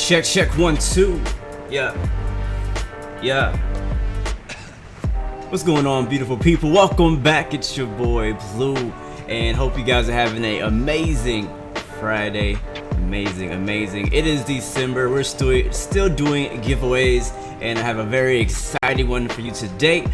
Check 1 2. Yeah. What's going on, beautiful people? Welcome back. It's your boy Blue, and hope you guys are having an amazing Friday. Amazing. It is December. We're still doing giveaways, and I have a very exciting one for you today.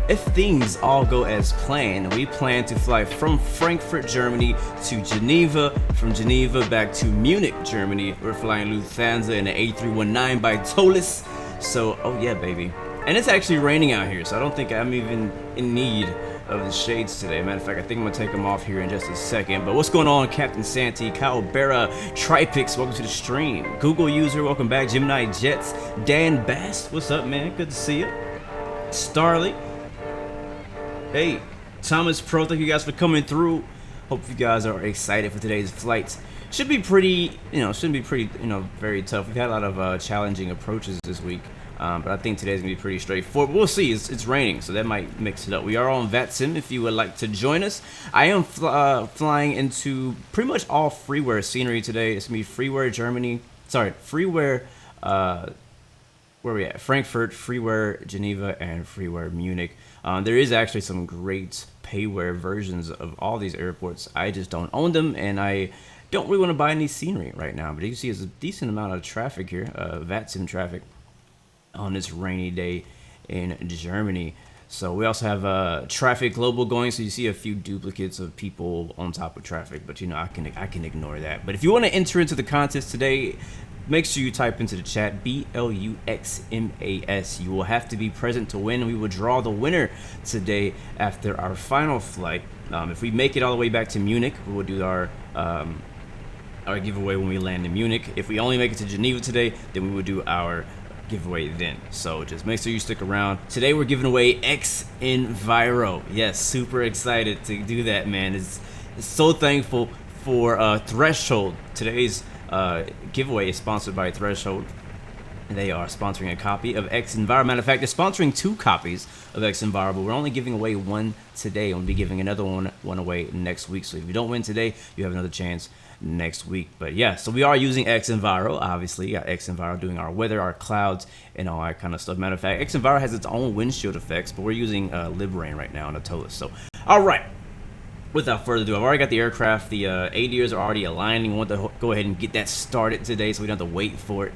If things all go as planned, we plan to fly from Frankfurt, Germany to Geneva, from Geneva back to Munich, Germany. We're flying Lufthansa in the A319 by TOLIS. So, oh yeah, baby. And it's actually raining out here, so I don't think I'm even in need of the shades today. Matter of fact, I think I'm gonna take them off here in just a second. But what's going on, Captain Santi, Kyle Berra, Tripix, welcome to the stream. Google user, welcome back. Gemini Jets, Dan Bass, what's up, man? Good to see you. Starly, hey, Thomas Pro, thank you guys for coming through. Hope you guys are excited for today's flights. Should be pretty, shouldn't be pretty, very tough. We've had a lot of challenging approaches this week. But I think today's gonna be pretty straightforward. We'll see. It's raining, so that might mix it up. We are on VATSIM if you would like to join us. I am flying into pretty much all freeware scenery today. It's gonna be freeware Germany. Sorry, freeware. Where are we at? Frankfurt, freeware Geneva, and freeware Munich. There is actually some great payware versions of all these airports. I just don't own them, and I don't really want to buy any scenery right now. But you can see there's a decent amount of traffic here, VATSIM traffic, on this rainy day in Germany. So we also have traffic global going, so you see a few duplicates of people on top of traffic, but I can ignore that. But if you want to enter into the contest today, make sure you type into the chat BLUXMAS. You will have to be present to win. We will draw the winner today after our final flight. If we make it all the way back to Munich, we will do our giveaway when we land in Munich. If we only make it to Geneva today, then we will do our giveaway then. So just make sure you stick around. Today we're giving away Xenviro. Yes, super excited to do that, man. It's so thankful for Threshold. Today's giveaway is sponsored by Threshold. They are sponsoring a copy of Xenviro. Matter of fact, they're sponsoring 2 copies of Xenviro, but we're only giving away 1 today. We'll be giving another one away next week. So if you don't win today, you have another chance next week. But yeah, so we are using Xenviro. Obviously, you got Xenviro doing our weather, our clouds, and all that kind of stuff. Matter of fact, Xenviro has its own windshield effects, but we're using Librain right now on the TOLIS. So, all right. Without further ado, I've already got the aircraft. The ADRs are already aligning. I want to go ahead and get that started today so we don't have to wait for it.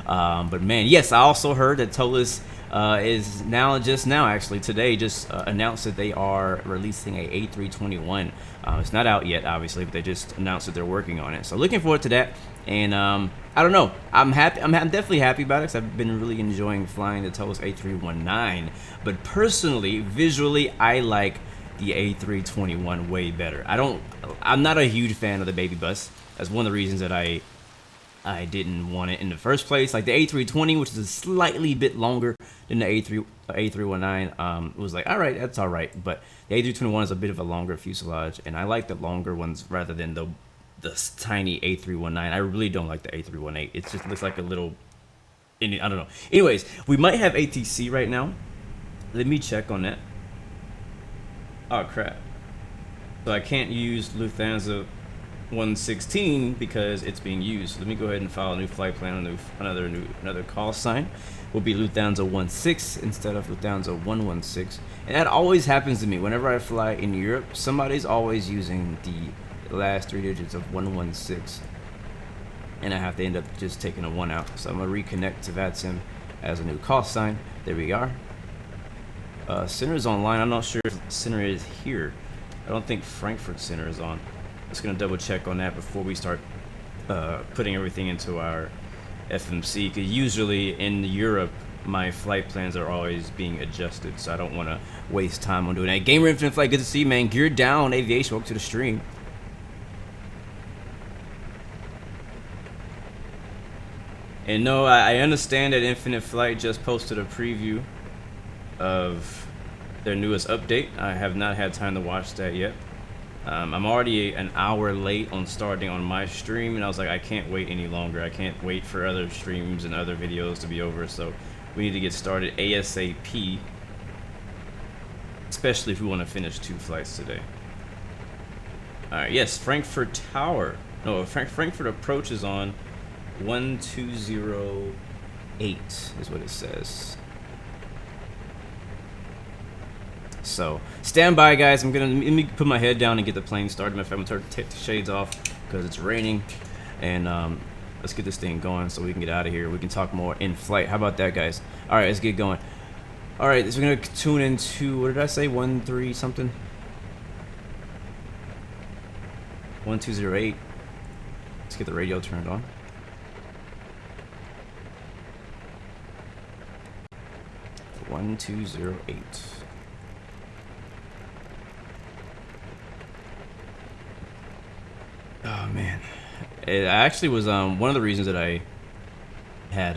But man, yes, I also heard that TOLIS is just now actually today announced that they are releasing a A321. It's not out yet, obviously, but they just announced that they're working on it. So looking forward to that. And I don't know, I'm happy. I'm definitely happy about it because I've been really enjoying flying the TOLIS A319. But personally, visually, I like the A321 way better. I'm not a huge fan of the baby bus. That's one of the reasons that I didn't want it in the first place. Like the A320, which is a slightly bit longer than the A319, was like, all right, that's all right. But the A321 is a bit of a longer fuselage, and I like the longer ones rather than the tiny A319. I really don't like the A318. It just looks like a little, I don't know. Anyways, we might have ATC right now. Let me check on that. Oh crap. So I can't use Lufthansa 116 because it's being used. Let me go ahead and file a new flight plan, another call sign. Will be Lufthansa 16 instead of Lufthansa 116. And that always happens to me. Whenever I fly in Europe, somebody's always using the last 3 digits of 116. And I have to end up just taking a 1 out. So I'm gonna reconnect to VATSIM as a new call sign. There we are. Center is online. I'm not sure if Center is here. I don't think Frankfurt Center is on. Just gonna double check on that before we start putting everything into our FMC. Because usually in Europe, my flight plans are always being adjusted, so I don't want to waste time on doing that. Gamer Infinite Flight, good to see you, man. Geared Down Aviation, welcome to the stream. And no, I understand that Infinite Flight just posted a preview of their newest update. I have not had time to watch that yet. I'm already an hour late on starting on my stream, and I was like, I can't wait any longer. I can't wait for other streams and other videos to be over, so we need to get started ASAP, especially if we want to finish 2 flights today. Alright, yes, Frankfurt Tower. No, Frankfurt Approach is on. 1208 is what it says. So stand by, guys. Let me put my head down and get the plane started. I'm gonna take the shades off because it's raining, and let's get this thing going so we can get out of here. We can talk more in flight. How about that, guys? All right, let's get going. All right, so we're gonna tune into, what did I say? 13 something. 1208. Let's get the radio turned on. One 208. Oh man, it actually was one of the reasons that I had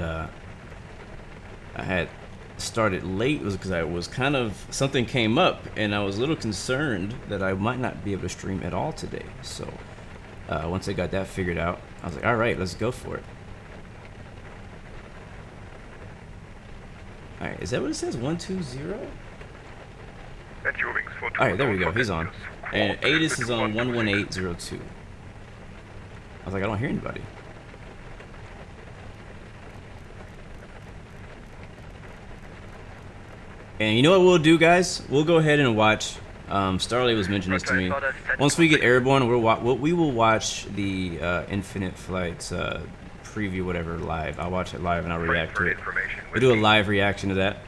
started late was because I was kind of, something came up and I was a little concerned that I might not be able to stream at all today. So once I got that figured out, I was like, all right, let's go for it. All right, is that what it says? 120? All right, there we go. He's on, and ATIS is on 11802. I was like, I don't hear anybody. And you know what we'll do, guys? We'll go ahead and watch. Starley was mentioning this to me. Once we get airborne, we will watch the Infinite Flights preview, whatever, live. I'll watch it live and I'll react to it. We'll do a live reaction to that.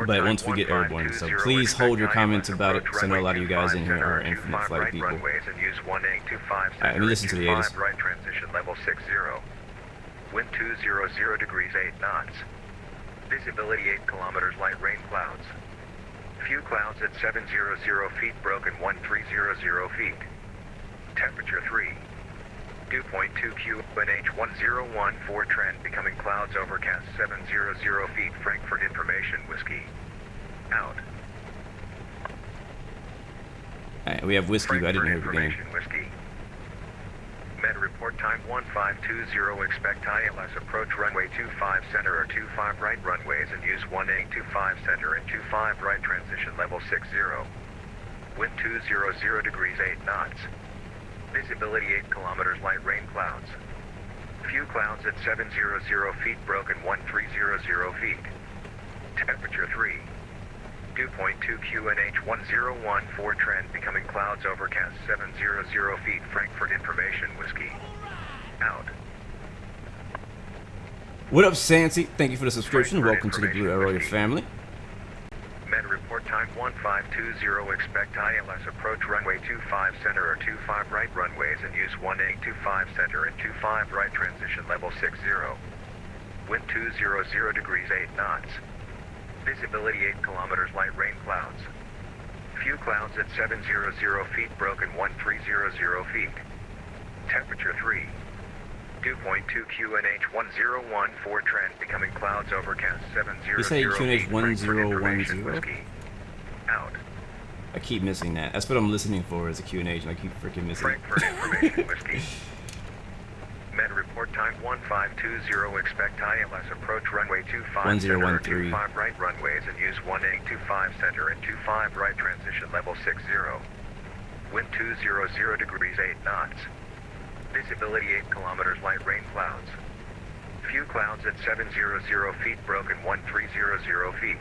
But once we get airborne, so please hold your comments about it, because I know a lot of you guys in here are Infinite Flight people. Alright, let me listen to the ATIS. Right transition level 60. Wind 200 degrees 8 knots. Visibility 8 kilometers, light rain clouds. Few clouds at 700 feet, broken 1300 feet. Temperature 3. Dew point 2 QNH 1014 trend becoming clouds, overcast 700 feet. Frankfurt information whiskey. Out. Alright, we have whiskey, but I didn't hear the beginning. Whiskey. Med report time 1520. Expect ILS approach runway 25 center or 25 right runways and use 1825 center and 25 right transition level 60. Wind 200 degrees 8 knots. Visibility 8 kilometers, light rain clouds. Few clouds at 700 feet, broken 1300 feet. Temperature 3. Dew point 2 QNH 1014 trend becoming clouds, overcast 700 feet. Frankfurt information whiskey. Out. What up, Sancy? Thank you for the subscription. Welcome to the Blue Arrow family. Med report time 1520. Expect ILS approach runway 25 center or 25 right runways and use 1825 center and 25 right transition level 60. Wind 200 degrees 8 knots. Visibility 8 kilometers, light rain clouds. Few clouds at 700 feet, broken 1300 feet. Temperature 3. Dew point 2 QNH 1014 trend becoming clouds, overcast 700. You say QNH 1010? Whiskey. Out. I keep missing that. That's what I'm listening for, is a QNH, and I keep freaking missing it. Frankfurt information whiskey. Med report time 1520. Expect ILS approach runway 25 center or 25 right runways and use 1825 center and 25 right transition level 60. Wind 200 degrees 8 knots. Visibility 8 kilometers, light rain clouds. Few clouds at 700 feet, broken 1300 feet.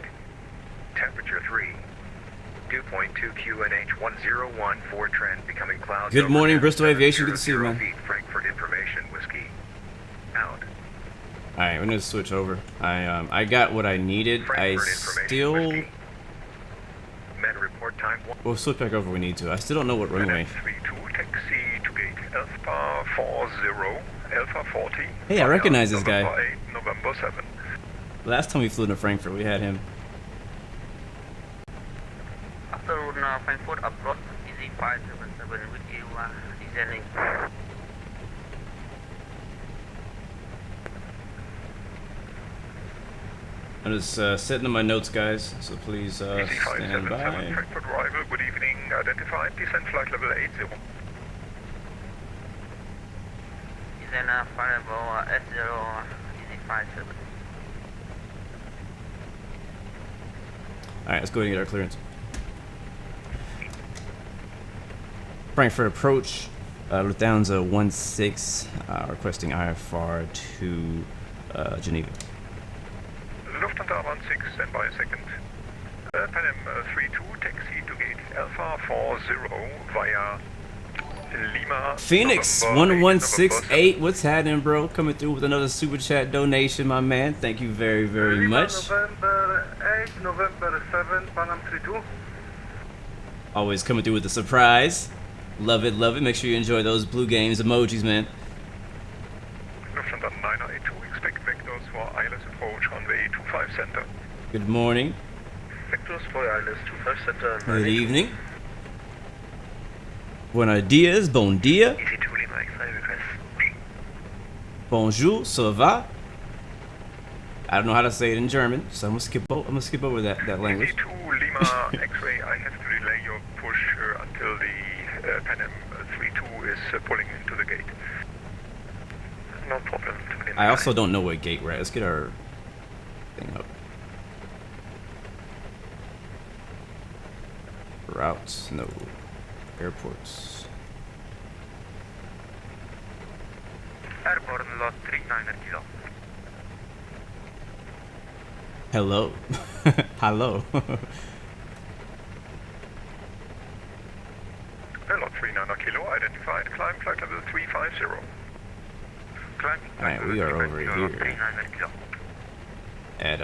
Temperature 3. Dew point 2 QNH 1014 trend becoming clouds. Good morning, Bristol Aviation. Good to see you, man. Frankfurt information whiskey. Out. Alright, we're gonna switch over. I got what I needed. I still. Med report time. We'll switch back over if we need to. I still don't know what runway. Taxi to gate Alpha 40, Alpha 40. Hey, I recognize this guy. November 8, November 7. Last time we flew to Frankfurt, we had him. Afternoon, Frankfurt approach EZ577 with you descending. I'm just setting my notes, guys, so please stand by. Frankfurt arrival, good evening, identified, descent flight level 80. Descend fireable S0 EZ57. Alright, let's go ahead and get our clearance. Frankfurt approach, Lufthansa 16 requesting IFR to Geneva. Lufthansa 16, stand by a second. Pan Am 32, taxi to gate Alpha 40 via Lima. Phoenix 1168, what's happening, bro? Coming through with another super chat donation, my man. Thank you very, very much. November 8, November 7, Pan Am 32. Always coming through with a surprise. Love it, love it. Make sure you enjoy those blue games emojis, man. Lufthansa 982, expect vectors for ILS approach runway 25 center. Good morning. Vectors for ILS 25 center. Good evening. Buenos dias, bon dia. EC2 Lima X5 request. Bonjour, ça va? I don't know how to say it in German, so I'm gonna skip over that language. EC2 Lima X-ray, I have to delay your push until the Pan Am 32 is pulling into the gate. No problem. I also don't know what gate we're at. Let's get our thing up. Routes, no. Airports. Airport lot 39 kilo. Hello. Hello. Lot 39 kilo, identified, climb flight level 350. Climbing Alright, we are over here at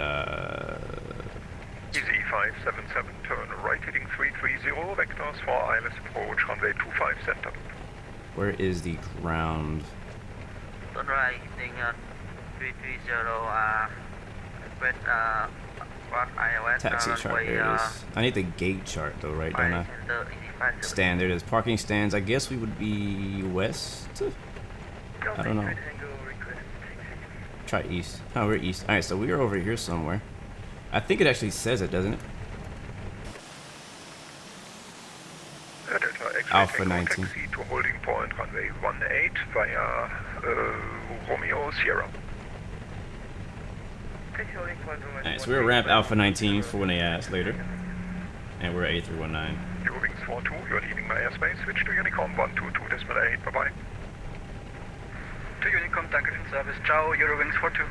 Easy 577, turn right heading 330, vectors for ILS approach runway 25 center. where is the ground? Turn right, heading 330, with Squawk iOS. Taxi chart, there it is. I need the gate chart though, right? Don't I? Stand, there it is. Parking stands, I guess we would be west? I don't know. Try east. Oh, we're east. Alright, so we are over here somewhere. I think it actually says it, doesn't it? Alpha 19. Taxi to holding point runway 18 via Romeo Sierra. Alright, so we're at ramp Alpha 19 for when they ask later. And we're at A319. Eurowings 42, you're leaving my airspace. Switch to Unicom 122.8. Bye bye. To Unicom, danke für den Service. Ciao, Eurowings 42.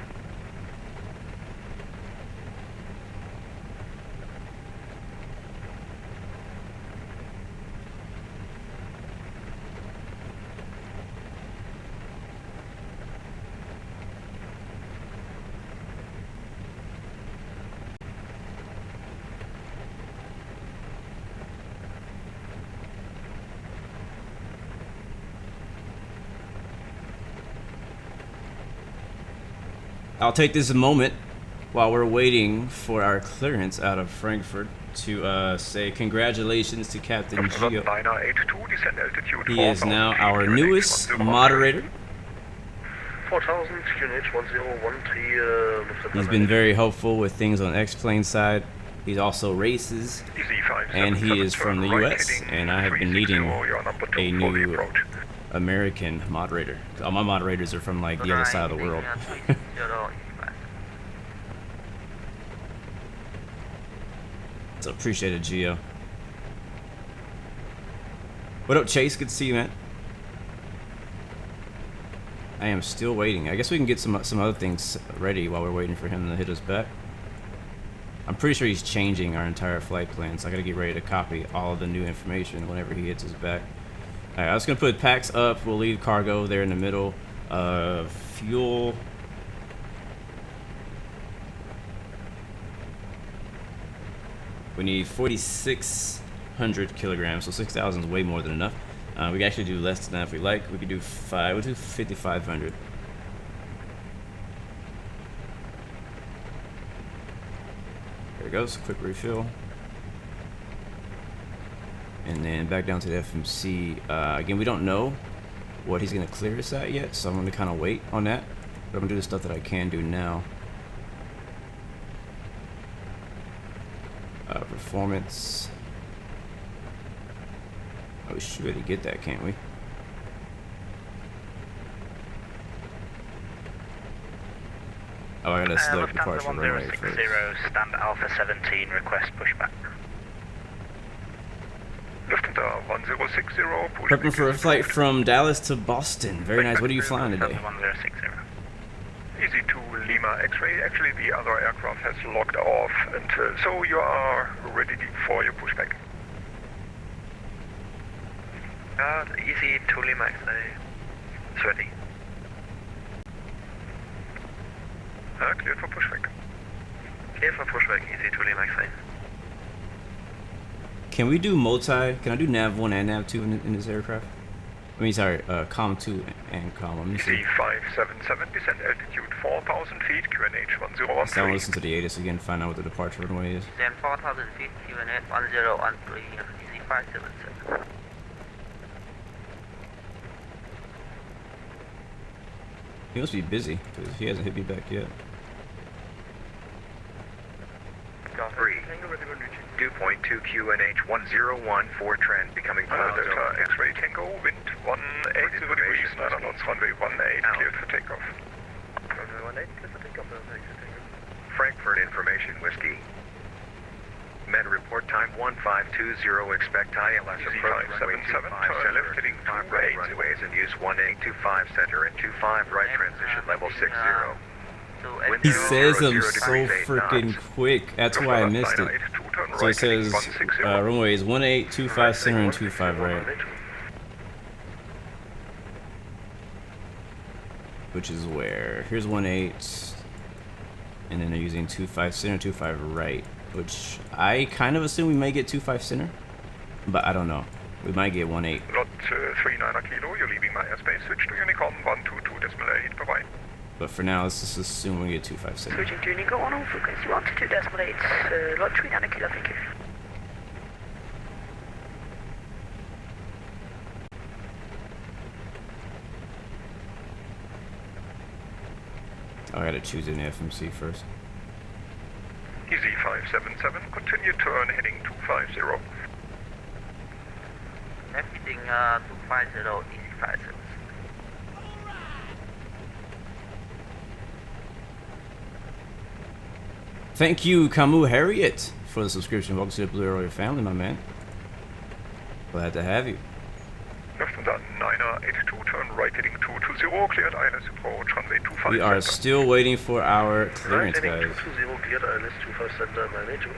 I'll take this moment while we're waiting for our clearance out of Frankfurt to say congratulations to Captain Gio. He is now our newest moderator. 4000 unit 1013. He's been very helpful with things on X-Plane side. He also races, and he is from the US, and I have been needing a new American moderator. All my moderators are from like the other side of the world. So appreciate it, Gio. What up, Chase? Good to see you, man. I am still waiting. I guess we can get some other things ready while we're waiting for him to hit us back. I'm pretty sure he's changing our entire flight plan, so I gotta get ready to copy all of the new information whenever he hits us back. Alright, I was gonna put packs up. We'll leave cargo there in the middle. Fuel. We need 4,600 kilograms, so 6,000 is way more than enough. We can actually do less than that if we like. We could do we'll do 5,500. There it goes, quick refill. And then back down to the FMC. Again, we don't know what he's gonna clear us at yet, so I'm gonna kind of wait on that. But I'm gonna do the stuff that I can do now. Performance. Oh, we should really get that, can't we? Oh, I gotta select departure runway first. Stand Alpha 17, request pushback. Lufthansa Center 1060, Prepping for a flight from Dallas to Boston. Very nice. What are you flying today? 1060. Easy to Lima X-ray. Actually, the other aircraft has locked off until, so you are ready for your pushback. Easy to Lima X-ray 30. Cleared for pushback. Clear for pushback, easy to Lima X-ray. Can we do multi? Can I do nav 1 and nav 2 in this aircraft? I mean, sorry, com 2 and com. Let me see. C577, descent altitude 4,000 feet, QNH 1013. So I'll listen to the ATIS again, find out what the departure runway is. Then 4,000 feet, QNH 1013, easy 577. He must be busy, because he hasn't hit me back yet. 3. Dew point 2 QNH 1014 trend becoming Delta X-ray Tango, wind 18 degrees, 9 knots, runway 18, cleared for takeoff. Runway 18, cleared for takeoff, Frankfurt information, whiskey. Med report time 1520, expect ILS approach runway 25, center, 25 right runways and use 1825 center and 25 right transition level 60. He says them so freaking quick. That's why I missed it. So it says runways 1825 center and 25 right. Which is where? Here's 18. And then they're using 25 center, 25 right. Which I kind of assume we may get 25 center. But I don't know. We might get 18. Lot 39 kilo, you're leaving my airspace. Switch to Unicom 122.8, bye-bye. But for now, let's just assume we get 25 center. Switching to Unicom 1 frequency 122.8, lot 39 kilo, thank you. Oh, I gotta choose an FMC first. Easy 577, continue turn heading 250. Everything 250, easy 57. Thank you, Camus Harriet, for the subscription. Welcome to the Blue Royal family, my man. Glad to have you. Lufthansa 982, turn right heading 220, cleared ILS approach, runway 25 We are center. still waiting for our clearance, guys. 220, cleared ILS 25 center, manageable.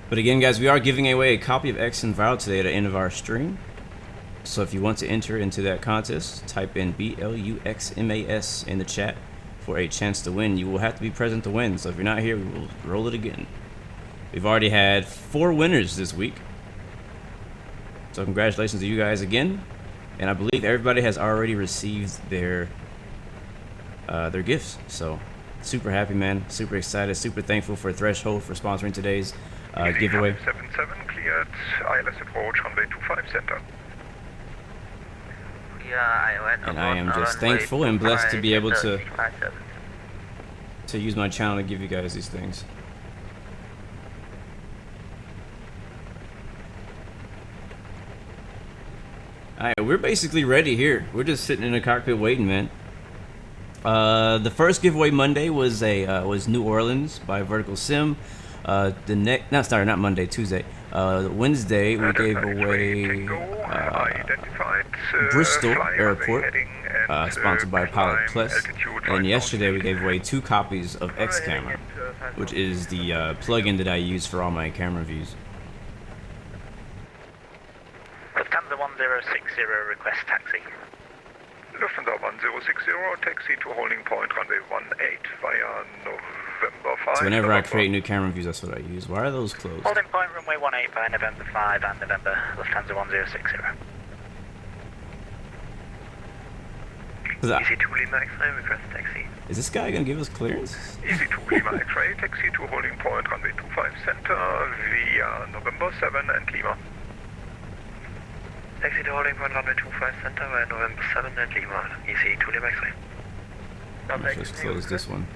But again, guys, we are giving away a copy of Xenviro today at the end of our stream. So if you want to enter into that contest, type in BLUXMAS in the chat for a chance to win. You will have to be present to win. So if you're not here, we will roll it again. We've already had 4 winners this week. So congratulations to you guys again. And I believe everybody has already received their gifts. So super happy, man. Super excited. Super thankful for Threshold for sponsoring today's giveaway. 577, cleared ILS approach, runway 25 center. And I am just thankful and blessed to be able to use my channel to give you guys these things. Alright, we're basically ready here. We're just sitting in the cockpit waiting, man. The first giveaway Monday was New Orleans by Vertical Sim. Not Monday, Tuesday. Wednesday we gave away Bristol Airport, sponsored by Pilot Plus. And yesterday we gave away 2 copies of X Camera, which is the plugin that I use for all my camera views. Lufthansa 1060, request taxi. Lufthansa 1060, taxi to holding point, runway 18 via November 5. So whenever I create new camera views, that's what I use. Why are those closed? Holding point, runway 18 via November 5 and November, Lufthansa 1060. Easy to Lima X-ray, request taxi. Is this guy gonna give us clearance? Easy to Lima X-ray, taxi to holding point, runway 25 center via November 7 and Lima. Taxi to holding point, runway 25 center via November 7 and Lima. Easy to Lima X-ray. Let's just close this one.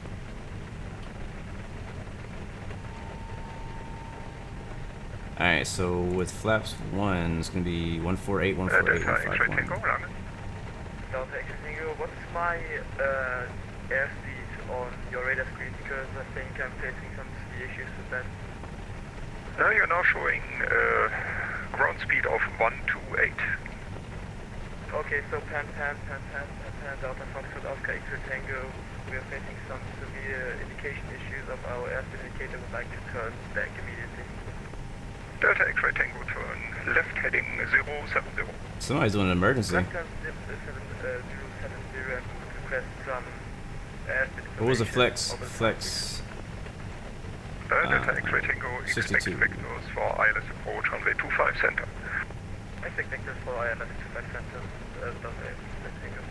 Alright, so with flaps 1, it's gonna be 148, 148, 151. What's my airspeed on your radar screen? Because I think I'm facing some issues with that. Now you're now showing ground speed of 128. Okay, so pan, Delta Foxtrot Oscar X-ray Tango. We are facing some severe indication issues of our airspeed indicator. Would like to turn back immediately. Delta X-ray Tango, turn left heading 070. Somebody's doing an emergency. Left turn 070 and request some airspeed information. What was the flex? over the Flex. Delta X-ray Tango, expect 62. vectors for ILS approach runway 25 center. Expect vectors for ILS 25 center. Delta X-ray Tango.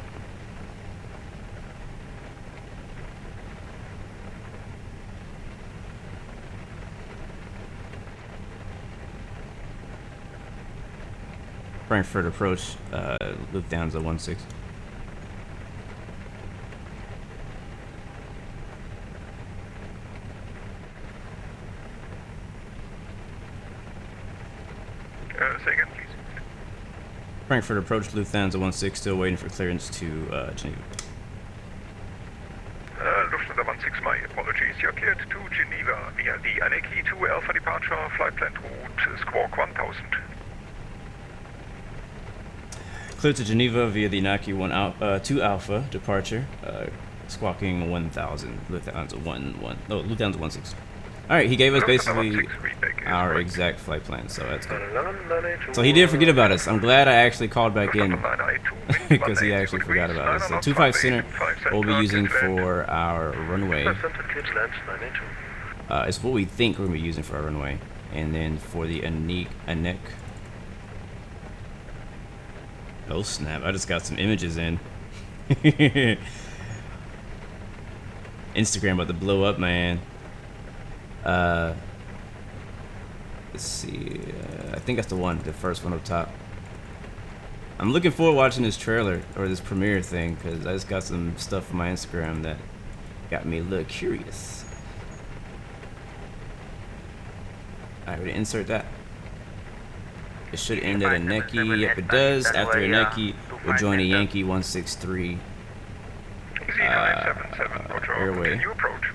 Frankfurt approach, Lufthansa 16. Say again, please. Frankfurt approach, Lufthansa 16, still waiting for clearance to Geneva. Lufthansa 16, my apologies. You're cleared to Geneva via the Aneki 2 Alpha departure, flight plan route Squawk 1000. Cleared to Geneva via the Naki 2 Alpha departure, squawking 1000, Lufthansa 16. Alright, he gave us basically our exact flight plan, so that's good. So he did forget about us. I'm glad I actually called back in because he actually forgot about us. So 25 Center we'll be using for our runway. It's what we think we're going to be using for our runway. And then for the Anek. Oh snap, I just got some images in. Instagram about to blow up, man. Let's see. I think that's the first one up top. I'm looking forward to watching this trailer or this premiere thing because I just got some stuff on my Instagram that got me a little curious. Alright, we're gonna insert that. It should end at Aneki. Yep, it does. After Aneki, we'll join a Yankee 163 airway. Can you approach?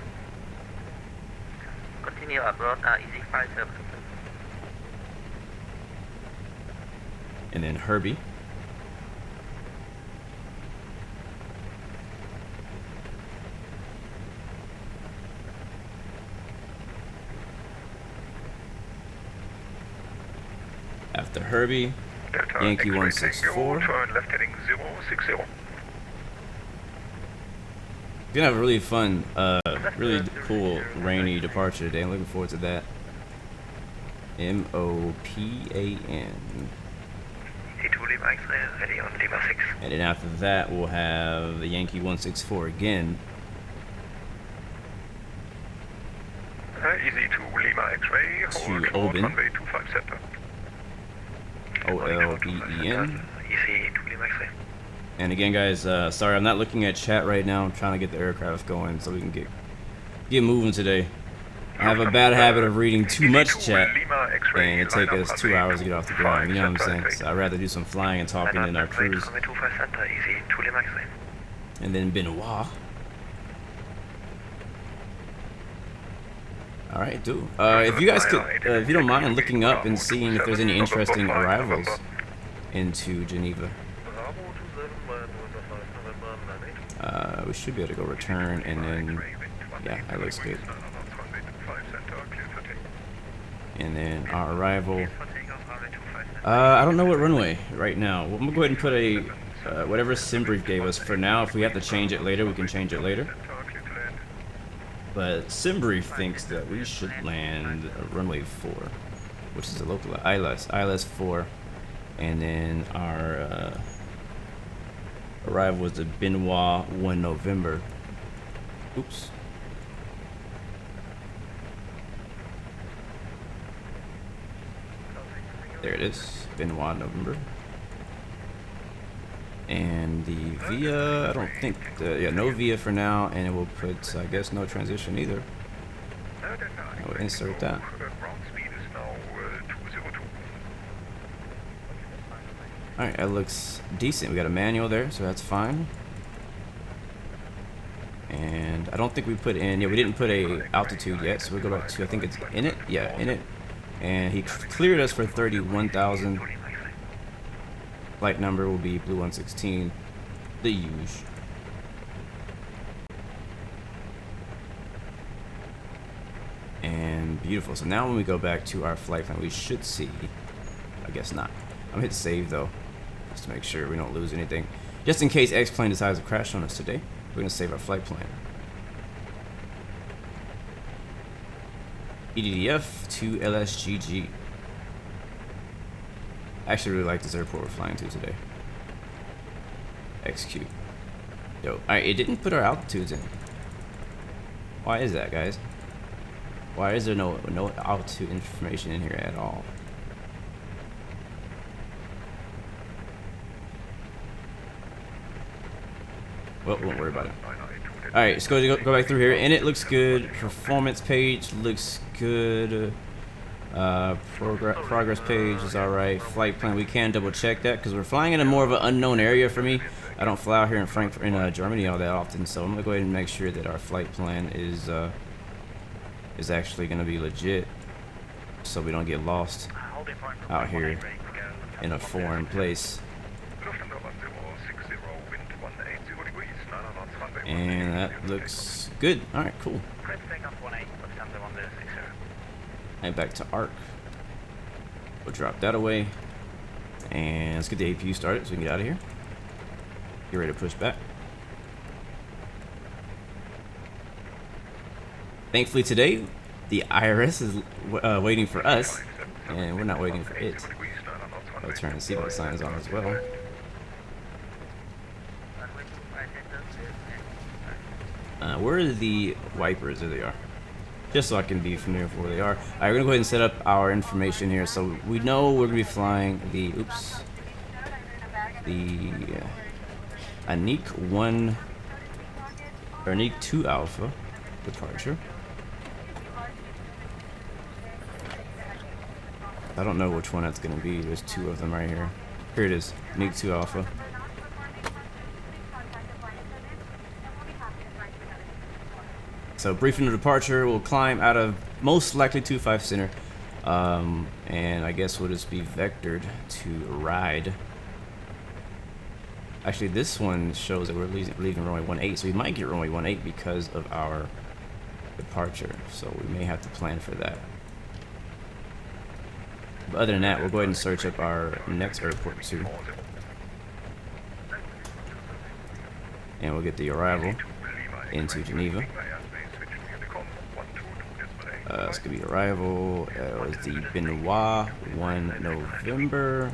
Continue abroad, easy 57. And then Herbie. After Herbie, Delta Yankee X-ray 164. Tango, turn left heading 060. Gonna have a really fun, really cool rainy departure today. I'm looking forward to that. MOPAN. E2 Lima X-ray, ready on Lima 6. And then after that, we'll have the Yankee 164 again. Easy to Lima X-ray, hold To on Oben. runway 25 center. OLBEN. Easy to Lima X-ray. And again, guys, sorry, I'm not looking at chat right now. I'm trying to get the aircraft going so we can get moving today. I have a bad habit of reading too much chat, and it takes us 2 hours to get off the ground. You know what I'm saying? So I'd rather do some flying and talking in our cruise. And then Benoit. All right, dude. If you guys could, if you don't mind looking up and seeing if there's any interesting arrivals into Geneva. We should be able to go return, and then, yeah, that looks good. And then our arrival. I don't know what runway right now. I'm gonna go ahead and put a whatever SimBrief gave us for now. If we have to change it later, we can change it later. But SimBrief thinks that we should land runway 4, which is a local ILS 4, and then our arrival was the Benoit 1 November. Oops. There it is, Benoit November. And the VIA, I don't think, yeah, no VIA for now, and it will put, I guess, no transition either. I will insert that. Alright, that looks decent. We got a manual there, so that's fine. And I don't think we put in, yeah, we didn't put a altitude yet, so we'll go back to, I think it's in it? Yeah, in it. And he cleared us for 31,000. Flight number will be Blue 116, the usual. And beautiful. So now when we go back to our flight plan, we should see, I guess not. I'm gonna hit save though, just to make sure we don't lose anything. Just in case X-Plane decides to crash on us today, we're gonna save our flight plan. EDDF to LSGG. I actually really like this airport we're flying to today. XQ. Yo, alright, it didn't put our altitudes in. Why is that, guys? Why is there no altitude information in here at all? Well, won't worry about it. Alright, let's go back through here, and it looks good. Performance page looks good. Progress page is alright. Flight plan, we can double check that because we're flying in a more of an unknown area for me. I don't fly out here in Frankfurt, in Germany all that often, so I'm gonna go ahead and make sure that our flight plan is actually gonna be legit, so we don't get lost out here in a foreign place. And that looks good. Alright, cool. And back to ARC. We'll drop that away. And let's get the APU started so we can get out of here. Get ready to push back. Thankfully today, the IRS is waiting for us, and we're not waiting for it. I'll turn the seatbelt signs on as well. Where are the wipers? There they are. Just so I can be familiar with where they are. Alright, we're gonna go ahead and set up our information here. So we know we're gonna be flying the Henryk 2 Alpha departure. I don't know which one that's gonna be. There's two of them right here. Here it is, Henryk 2 Alpha. So briefing of departure, we'll climb out of most likely 25 center, and I guess we'll just be vectored to ride. Actually, this one shows that we're leaving runway 18, so we might get runway 18 because of our departure. So we may have to plan for that. But other than that, we'll go ahead and search up our next airport too, and we'll get the arrival into Geneva. It's gonna be arrival. It's the Benoit 1 November.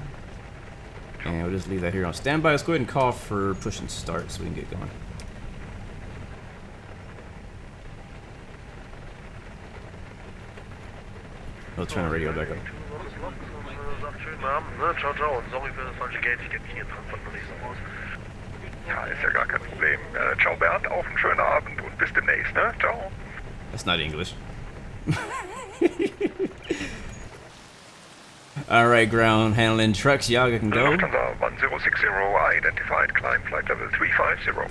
And we'll just leave that here on standby. Let's go ahead and call for push and start so we can get going. We'll turn the radio back up. Ja, ist ja gar kein Problem. Ciao Bernd, auch einen schönen Abend und bis demnächst, ne? Ciao. That's not English. Alright, ground handling trucks, y'all can go. Lufthansa 1060, identified, climb flight level 350.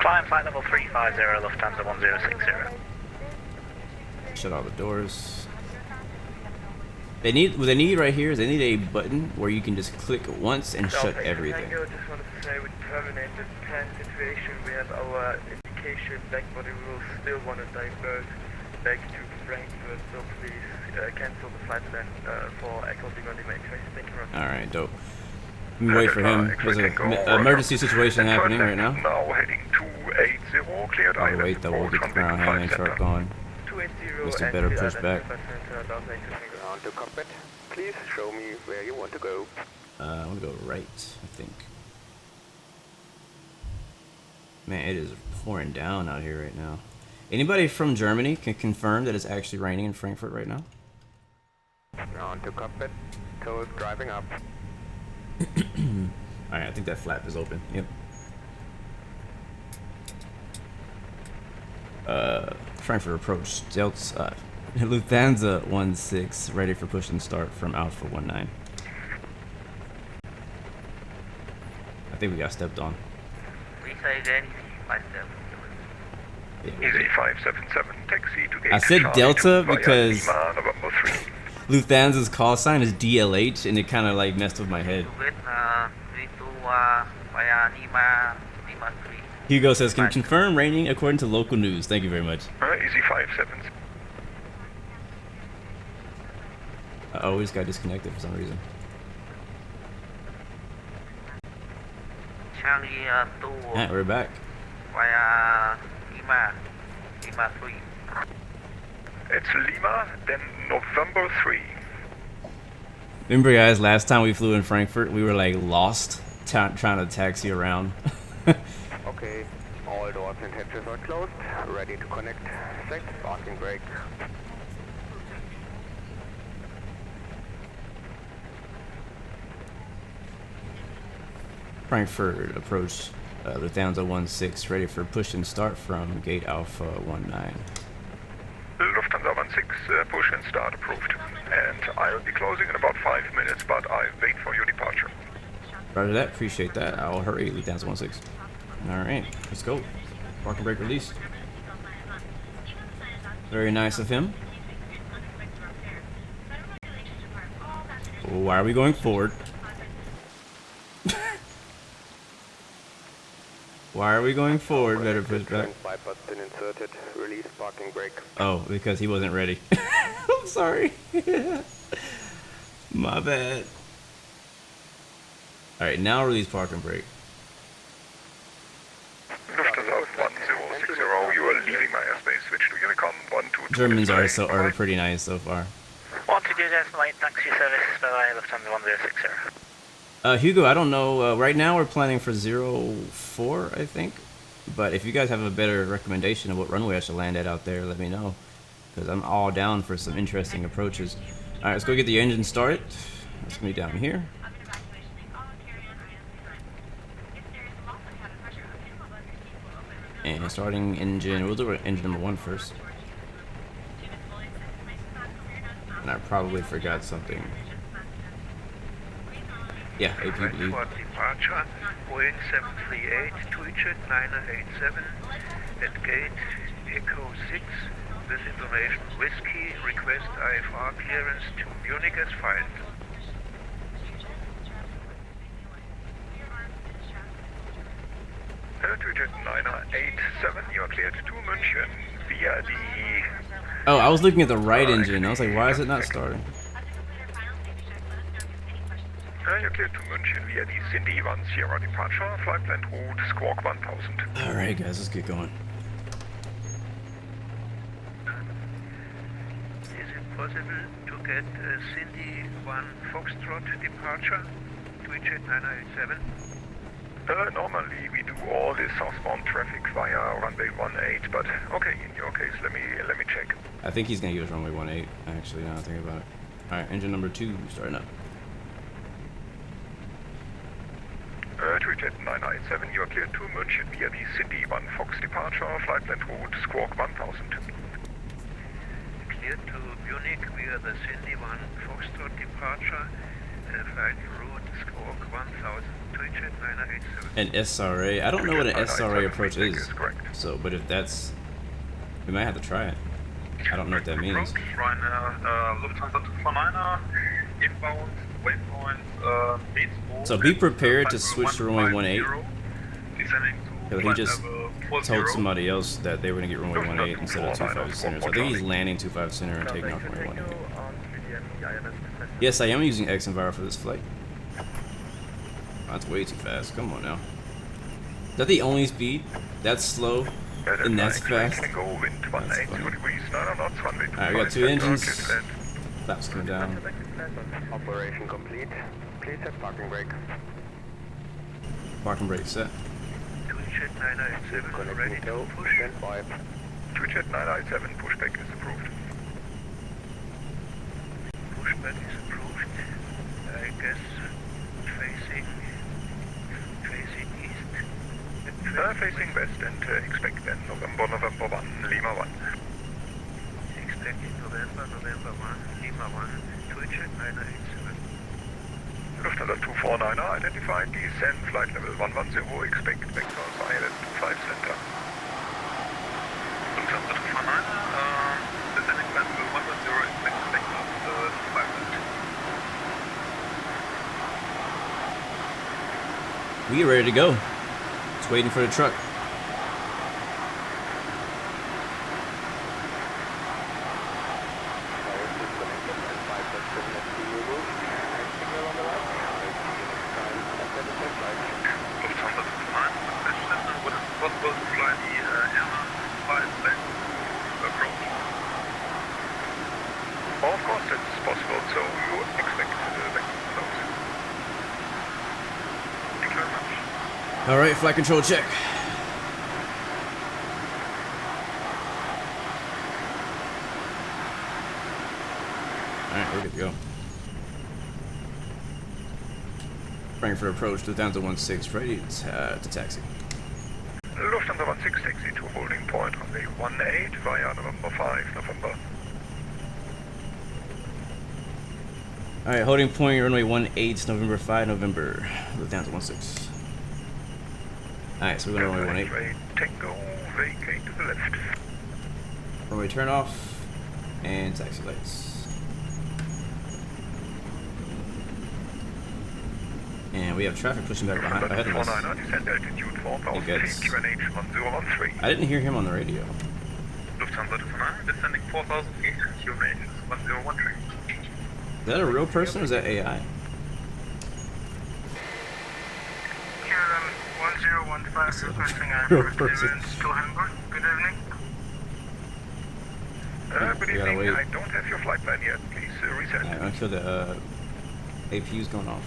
Climb flight level 350, Lufthansa 1060. Shut all the doors. What they need right here is they need a button where you can just click once and shut everything. I just wanted to say we terminated plan situation. We have our indication back, but we will still want to divert back to Frankfurt, so please cancel the flight plan for Echo Lima Lima 8. Thank you very much. Alright, dope. Let me wait for him. There's an emergency situation happening right now. Now heading 280, cleared. Oh wait, though, we'll get the ground handling truck going. Just a better push back. On to cockpit. Please show me where you want to go. I want to go right, I think. Man, it is pouring down out here right now. Anybody from Germany can confirm that it's actually raining in Frankfurt right now? On to cockpit. Code driving up. Alright, I think that flap is open. Yep. Frankfurt approach. Delta Lufthansa 16 ready for push and start from Alpha 19. I think we got stepped on. Please say again, Easy 577 taxi to gate I said Charlie Delta via because Lima, November 3. Lufthansa's call sign is DLH, and it kind of like messed with my head. Hugo says, can you confirm rating according to local news? Thank you very much. Easy 57. Oh, we just got disconnected for some reason. Alright, we're back. It's Lima, then November 3. Remember, guys, last time we flew in Frankfurt, we were like lost trying to taxi around. Okay, all doors and hatches are closed. Ready to connect. Set parking brake. Frankfurt approach Lufthansa 16, ready for push and start from gate Alpha 19. Lufthansa 16, push and start approved. And I'll be closing in about 5 minutes, but I'll wait for your departure. Roger that, appreciate that. I'll hurry, Lufthansa 16. Alright, let's go. Parking brake release. Very nice of him. Why are we going forward? Why are we going forward? Better push back. Bypass pin inserted. Release parking brake. Oh, because he wasn't ready. I'm sorry. My bad. Alright, now release parking brake. Lufthansa 1060, you are leaving my airspace. Switch to Unicom 122. Germans are pretty nice so far. 122 Decimal 8, taxi service by Lufthansa 1060. Hugo, I don't know. Right now we're planning for 04, I think. But if you guys have a better recommendation of what runway I should land at out there, let me know. Because I'm all down for some interesting approaches. Alright, let's go get the engine started. It's going to be down here. And starting engine, we'll do engine number 1 first. And I probably forgot something. Yeah, AP bleed. For departure, Boeing 738, Twitchet 987 at gate Echo 6. This information, Whiskey, request IFR clearance to Munich as filed. Twitchet 987, you are cleared to München via the... Oh, I was looking at the right engine. I was like, why is it not starting? You're cleared to München via the Cindy 1 Sierra departure, flight plan route Squawk 1000. Alright guys, let's get going. Is it possible to get Cindy 1 Foxtrot departure, Twitchet 987? Normally we do all the southbound traffic via runway 18, but okay, in your case, let me check. I think he's gonna give us runway 18, actually, now I think about it. Alright, engine number 2 starting up. Twitchet 987, you are cleared to München via the Cindy 1 Fox departure, flight plan route Squawk 1000. Cleared to Munich via the Cindy 1 Foxtrot departure, flight route Squawk 1000, Twitchet 987. An SRA? I don't know what an SRA approach is. So, but if that's... we might have to try it. I don't know what that means. Lufthansa 249er, inbound, waypoint, so be prepared to switch to runway 18. Because he just told somebody else that they were going to get runway 18 instead of 25 center. So I think he's landing 25 center and taking off runway 18. Yes, I am using Xenviro for this flight. That's way too fast. Come on now. Is that the only speed? That's slow? And that's fast? That's funny. Alright, we got 2 engines. Flaps coming down. Operation complete. Please set parking brake. Parking brake set. Twitchet 987 ready to push. Stand by. Twitchet 987 pushback is approved. Pushback is approved. I guess facing east. Facing west and expect then November 1, Lima 1. Expecting November 1, Lima 1, Twitchet 987. Lufthansa 249er identified, descend flight level 110, expect vector silent 25 center. Lufthansa 249er, descending flight level 110, expect vector 25 We are ready to go. Just waiting for the truck. Of course, it's possible, so you expect the close. Thank you very much. All right, flight control check. All right, we're good to go. Frankfurt approach 2016, ready to taxi. Lufthansa 16 taxi to holding point on the 18 via November 5, November. All right, holding point runway 18, November 5, November. Lufthansa 16. All right, so we're going to runway 18. Tango, vacate to the left. Runway turn off and taxi lights. And we have traffic pushing back ahead of us. Descend altitude 4,000 feet, QNH 1013. I didn't hear him on the radio. Lufthansa 29, descending 4,000 feet, QNH 1013. Is that a real person or is that AI? KLM 1015 requesting Real airport person. clearance to Hamburg. Good evening. Good We gotta evening. wait. I don't have your flight plan yet. Please reset. Alright, until the APU's going off.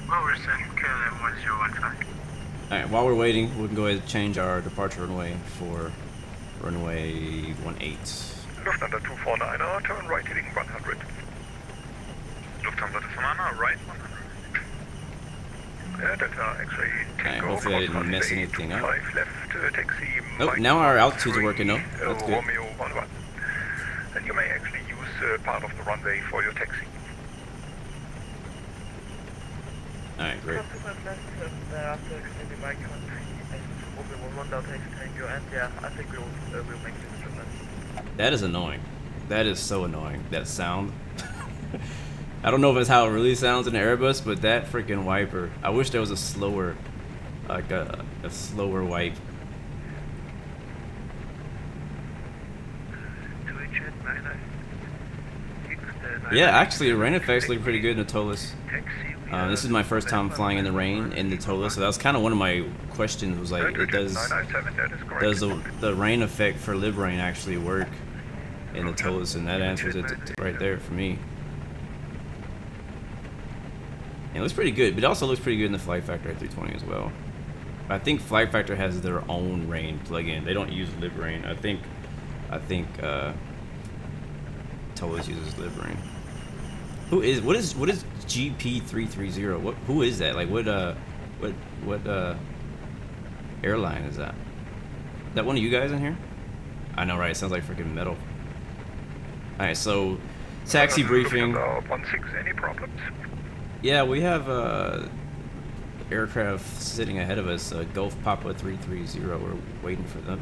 Oversend KLM 1015. Alright, while we're waiting, we can go ahead and change our departure runway for runway 18. Lufthansa 249er, turn right heading 100. Lufthansa 249er, right 100. Delta X-ray, Tango, hopefully I didn't mess anything up. 5 left, taxi. Oh, Mike now our altitudes are working though. 3, That's good. Romeo 11. And you may actually use part of the runway for your taxi. Alright, great. Thereafter, maybe my country and we'll run down to Tango, and yeah, I think we'll make this trip then. That is annoying. That is so annoying. That sound. I don't know if it's how it really sounds in the Airbus, but that freaking wiper. I wish there was a slower, like a slower wipe. Yeah, actually, the rain effects look pretty good in the TOLUS. This is my first time flying in the rain in the TOLUS, so that was kind of one of my questions. Was like, does the rain effect for Librain actually work in the TOLUS? And that answers it right there for me. And it looks pretty good, but it also looks pretty good in the Flight Factor at 320 as well. I think Flight Factor has their own rain plugin. They don't use Librain. I think TOLUS uses Librain. What is GP330? Who is that? Like what airline is that? Is that one of you guys in here? I know, right? It sounds like freaking metal. All right, so taxi briefing. 16, any problems? Yeah, we have aircraft sitting ahead of us. Gulf Papa 330. We're waiting for them.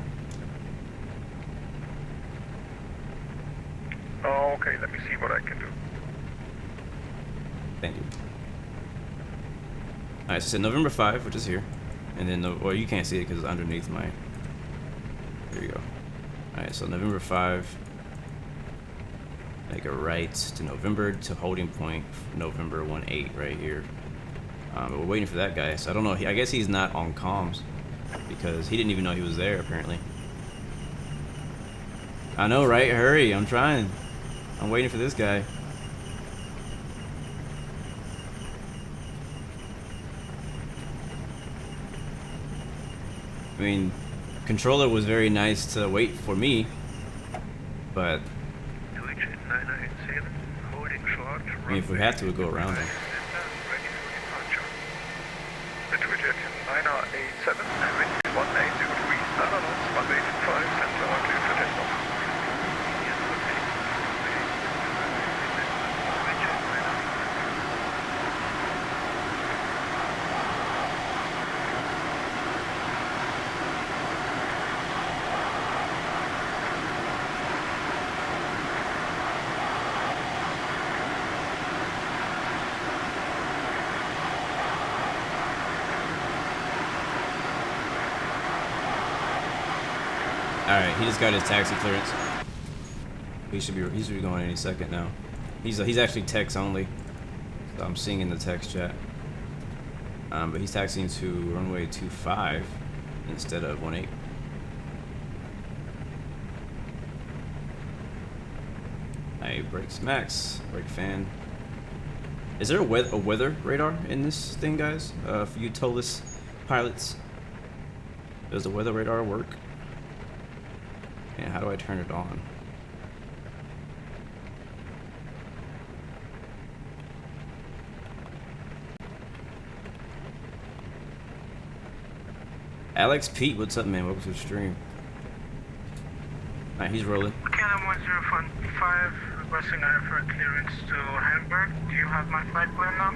Oh, okay, let me see what I can do. Thank you. Alright, so November 5, which is here. And then, well, you can't see it because it's underneath my... There you go. Alright, so November 5. Make a right to November to holding point November 18 right here. But we're waiting for that guy. So I don't know. I guess he's not on comms because he didn't even know he was there, apparently. I know, right? Hurry. I'm trying. I'm waiting for this guy. I mean, controller was very nice to wait for me, but I mean, if we have to, we'll go around him. The Twitch 987, 18 degrees, runway 25, center, clear for takeoff. Alright, he just got his taxi clearance. He should be going any second now. He's actually text only. So I'm seeing in the text chat. But he's taxiing to runway 25 instead of 18. Alright, brakes max, brake fan. Is there a weather radar in this thing, guys? For you toeless pilots? Does the weather radar work? And how do I turn it on? Alex Pete, what's up, man? Welcome to the stream. Alright, he's rolling. Canal 1015, requesting airfare clearance to Hamburg. Do you have my flight plan now?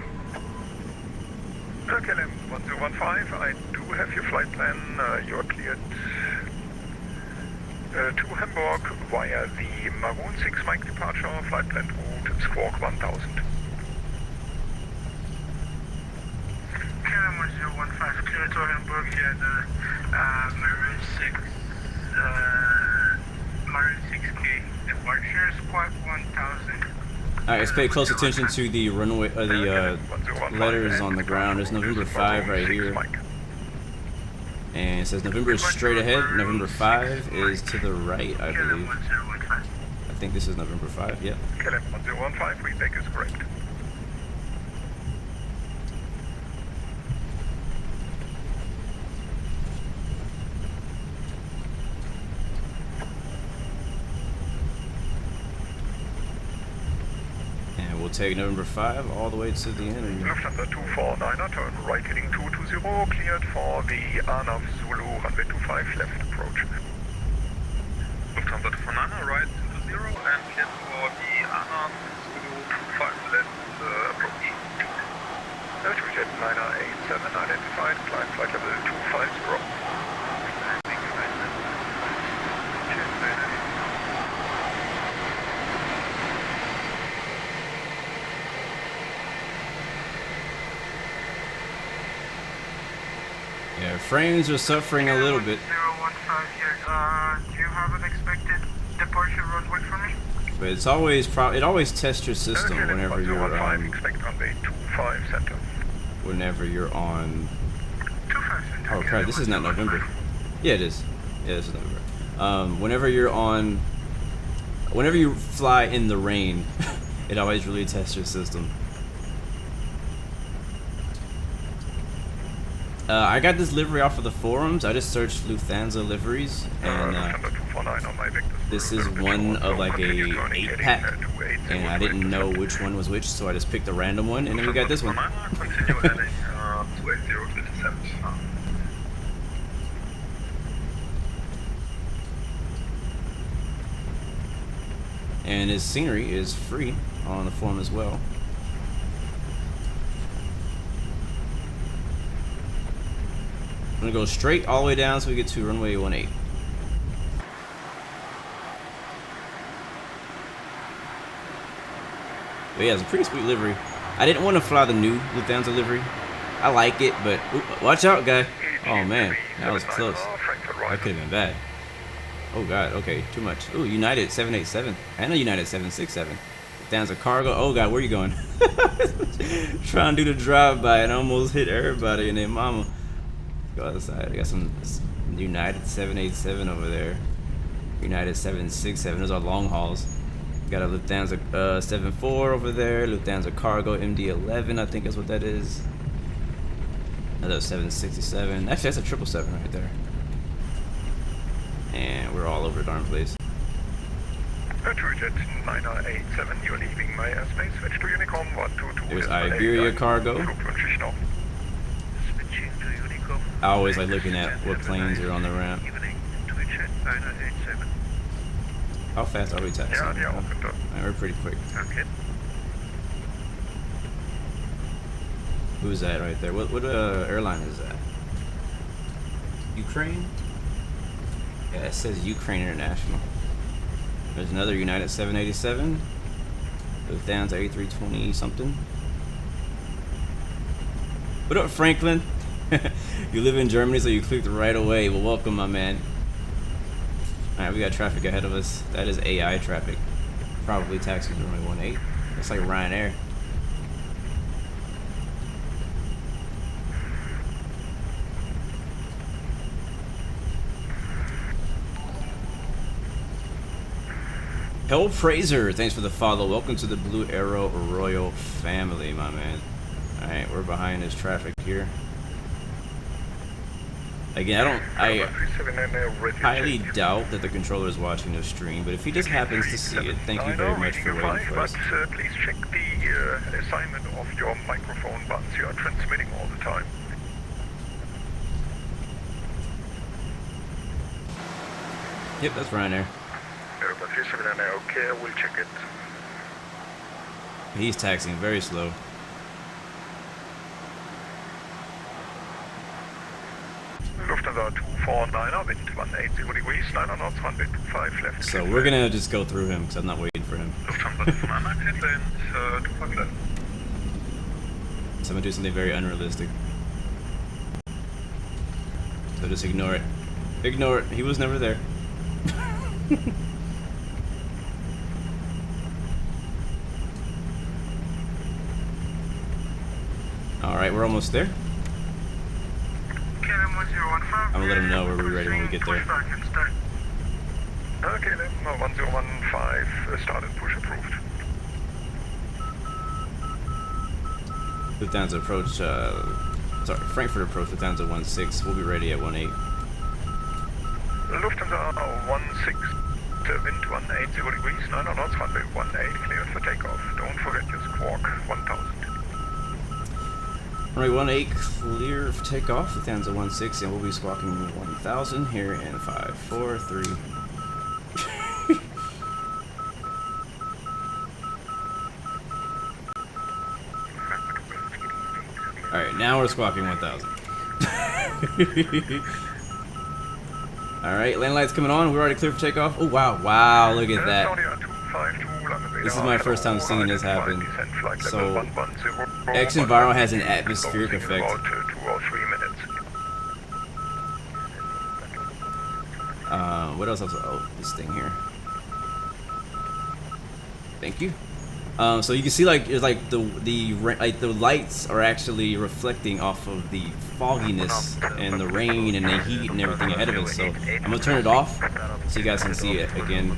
KLM 1015, I do have your flight plan. You're cleared to Hamburg via the Maroon 6 Mike departure, flight plan route Squawk 1000. KLM 1015, clear to Hamburg via the Maroon 6K departure, Squawk 1000. Alright, let's pay close attention to the runway, the letters on the ground. There's November 5 right here. And it says November is straight ahead, November 5 is to the right, I believe. I think this is November 5, yeah. KLM 1015, feedback is correct. And we'll take November 5 all the way to the end. Lufthansa 249er, turn right heading 220, cleared for the ANAV Zulu runway 25 left approach. Lufthansa 249er, right 20 and cleared for the ANAV Zulu 25 left approach. Jet 987 identified, climb flight level 250. Yeah, frames are suffering a little bit. 015 here. Do you have an expected departure runway for me? But it's always it always tests your system whenever you're expect runway 25 center. Whenever you're on. 25 center. Oh crap! This is not November. Yeah, it is. Yeah, this is November. Whenever you're on, whenever you fly in the rain, it always really tests your system. I got this livery off of the forums. I just searched Lufthansa liveries, and this is one of like a 8-pack, and I didn't know which one was which, so I just picked a random one, and then we got this one. And his scenery is free on the forum as well. I'm gonna go straight all the way down so we get to runway 18. But yeah, it's a pretty sweet livery. I didn't want to fly the new Lufthansa livery. I like it, but watch out, guy. Oh man, that was close. That could have been bad. Oh god, okay, too much. Ooh, United 787 and a United 767. Lufthansa cargo. Oh god, where you going? Trying to do the drive-by and almost hit everybody and their mama. Go outside. I got some United 787 over there. United 767. Those are long hauls. Got a Lufthansa 74 over there. Lufthansa cargo MD11. I think that's what that is. Another 767. Actually, that's a 777 right there. And we're all over the darn place. Jet 987. You're leaving my airspace. Switch to Unicorn 122. There's Iberia cargo. I always like looking at what planes are on the ramp. How fast are we taxiing? Yeah, we're pretty quick. Okay. Who's that right there? What airline is that? Ukraine? Yeah, it says Ukraine International. There's another United 787. Lufthansa A320 something. What up, Franklin? You live in Germany, so you clicked right away. Well, welcome, my man. Alright, we got traffic ahead of us. That is AI traffic. Probably taxi runway 18. Looks like Ryanair. Hell Fraser, thanks for the follow. Welcome to the Blue Arrow Royal family, my man. Alright, we're behind this traffic here. Again, I highly doubt that the controller is watching this stream, but if he just happens to see it, thank you very much for waiting for us. Please check the assignment of your microphone buttons. You are transmitting all the time. Yep, that's Ryanair. Airbus 379 okay, we'll check it. He's taxiing very slow. Lufthansa 249er, wind 180 degrees, 9 knots, 125 left. So we're gonna just go through him because I'm not waiting for him. Lufthansa 249er, 200. So I'm gonna do something very unrealistic. So just ignore it. Ignore it. He was never there. Alright, we're almost there. I'm gonna let him know we're ready when we get there. Okay, then 1015, started push approved. Lufthansa approach, sorry, Frankfurt approach, Lufthansa 16. We'll be ready at 18. Lufthansa 16, wind 180 degrees, 9 knots, runway 18, cleared for takeoff. Don't forget your squawk, 1000. Runway 18 clear for takeoff, Lufthansa 16, and we'll be squawking 1000 here in 5, 4, 3. Alright, now we're squawking 1000. Alright, land lights coming on. We're already clear for takeoff. Oh, wow. Wow, look at that. This is my first time seeing this happen. So, Xenviro has an atmospheric effect. What else? Oh, this thing here. Thank you. So you can see like it's like the lights are actually reflecting off of the fogginess and the rain and the heat and everything ahead of us. So I'm gonna turn it off so you guys can see it again.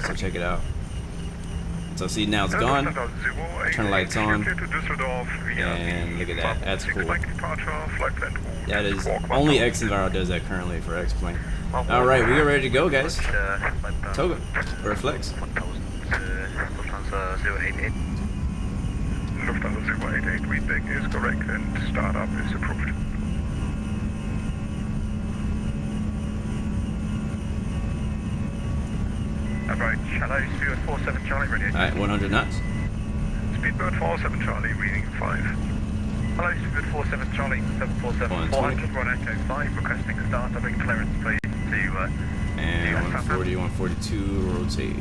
So check it out. So see, now it's gone. Turn the lights on, and look at that. That's cool. That is only Xenviro does that currently for X-Plane. All right, we are ready to go, guys. Toga, reflex. Lufthansa 088. Lufthansa 088, readback is correct and startup is approved. Alright, hello, Stewart 47 Charlie, ready. Alright, 100 knots. Speedbird 47 Charlie, reading 5. Hello, Stewart 47 Charlie, 747, 400, run Echo 5, requesting start of clearance please to and 140, 142, rotate.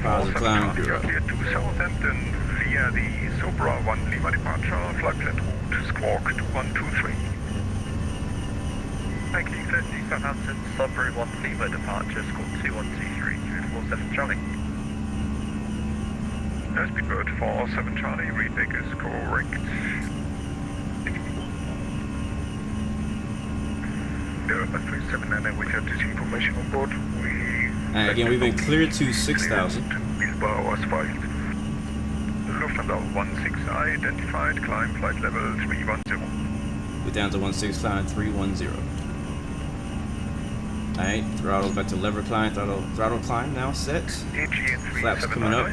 Positive climb, clear to Southampton via the Sobra 1 Lima departure, flight plan route, squawk 2123. Thank you, 30 Southampton, Sobra 1 Lima departure, squawk 2123, 247 Charlie. Speedbird 47 Charlie, readback is correct. Airbus 379, we have this information on board. Again, we've been cleared to 6,000. Bilbao asphalt. Lufthansa 16 identified, climb flight level 310. We're down to 16, climb 310. Alright, throttle back to lever climb, throttle climb now set. Flaps coming up.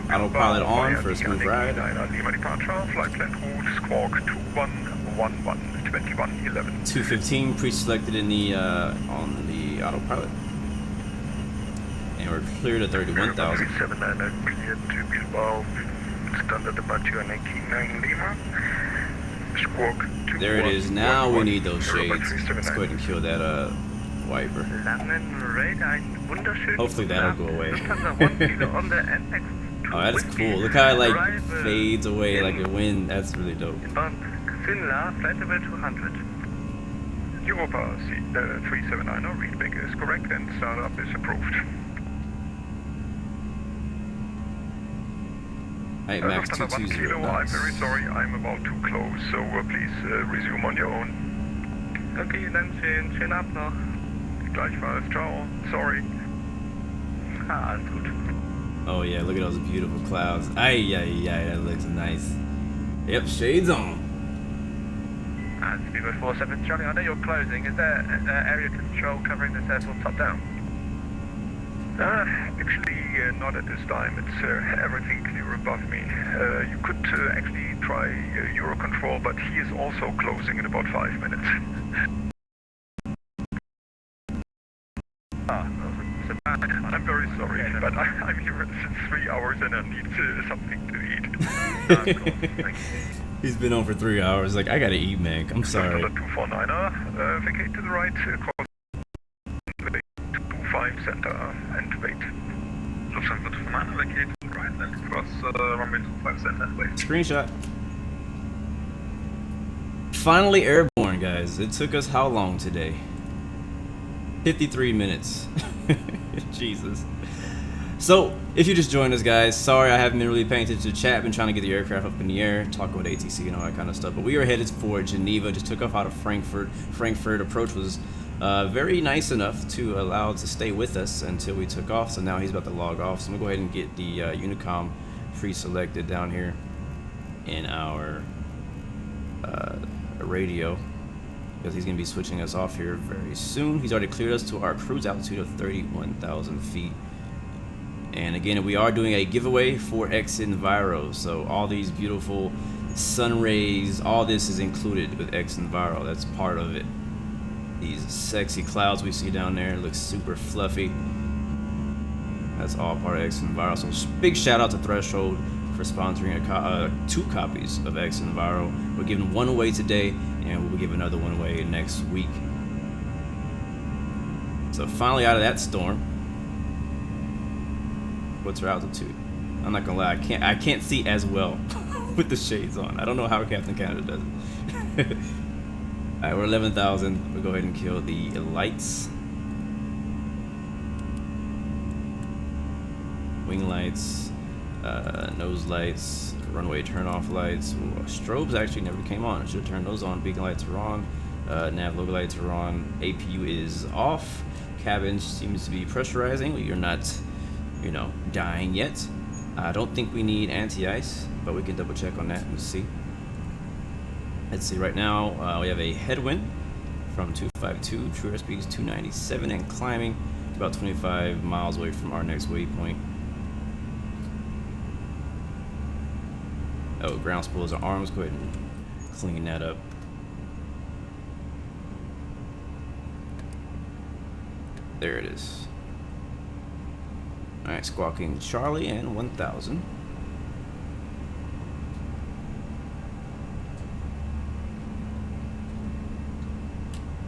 Autopilot on for a smooth ride. Flight plan route, squawk 2111, 2111. 215 pre-selected in the on the autopilot. And we're cleared at 31,000. 379 cleared to Bilbao, standard departure 189 Lima. Squawk 2. There it is. Now we need those shades. Let's go ahead and kill that wiper. Hopefully that'll go away. Oh, that's cool. Look how it like fades away like a wind. That's really dope. Finla, flight level 200. Europa C379, readback is correct and startup is approved. Hey, Max Lufthansa 1 Kilo, 220 I'm knots. very sorry, I'm about to close, so please resume on your own. Okay, dann schön ab noch. Gleichfalls, ciao, sorry. Alles gut. Oh yeah, look at those beautiful clouds. Ay, that looks nice. Yep, shades on. Speedbird 47 Charlie, I know you're closing. Is there area control covering this airport top down? Actually, not at this time. It's everything clear above me. You could actually try Eurocontrol, but he is also closing in about 5 minutes. I'm very sorry, but I'm here since 3 hours and I need something to eat. Thank you. He's been on for 3 hours. Like, I gotta eat, man. I'm sorry. 249er, vacate to the right, cross 25 center and wait. Lufthansa 249er, vacate to the right and cross runway 25 center and wait. Screenshot. Finally airborne, guys. It took us how long today? 53 minutes. Jesus. So, if you just joined us, guys, sorry I haven't been really paying attention to chat. Been trying to get the aircraft up in the air, talk about ATC and all that kind of stuff. But we are headed for Geneva. Just took off out of Frankfurt. Frankfurt approach was very nice enough to allow it to stay with us until we took off. So now he's about to log off. So I'm gonna go ahead and get the Unicom pre-selected down here in our radio, because he's going to be switching us off here very soon. He's already cleared us to our cruise altitude of 31,000 feet. And again, we are doing a giveaway for Xenviro. So all these beautiful sun rays, all this is included with Xenviro. That's part of it. These sexy clouds we see down there look super fluffy. That's all part of Xenviro. So big shout out to Threshold for sponsoring 2 copies of Xenviro. We're giving one away today, and we'll give another one away next week. So finally out of that storm. What's our altitude? I'm not gonna lie, I can't see as well with the shades on. I don't know how Captain Canada does it. Alright, we're 11,000. We'll go ahead and kill the lights. Wing lights. Nose lights, runway turn-off lights. Ooh, strobes actually never came on. I should have turned those on. Beacon lights are on. Nav logo lights are on. APU is off. Cabin seems to be pressurizing. You're not, you know, dying yet. I don't think we need anti-ice, but we can double check on that and see. Let's see. Right now, we have a headwind from 252. True airspeed is 297 and climbing about 25 miles away from our next waypoint. Oh, ground spoolers are arms. Go ahead and clean that up. There it is. Alright, squawking Charlie and 1000.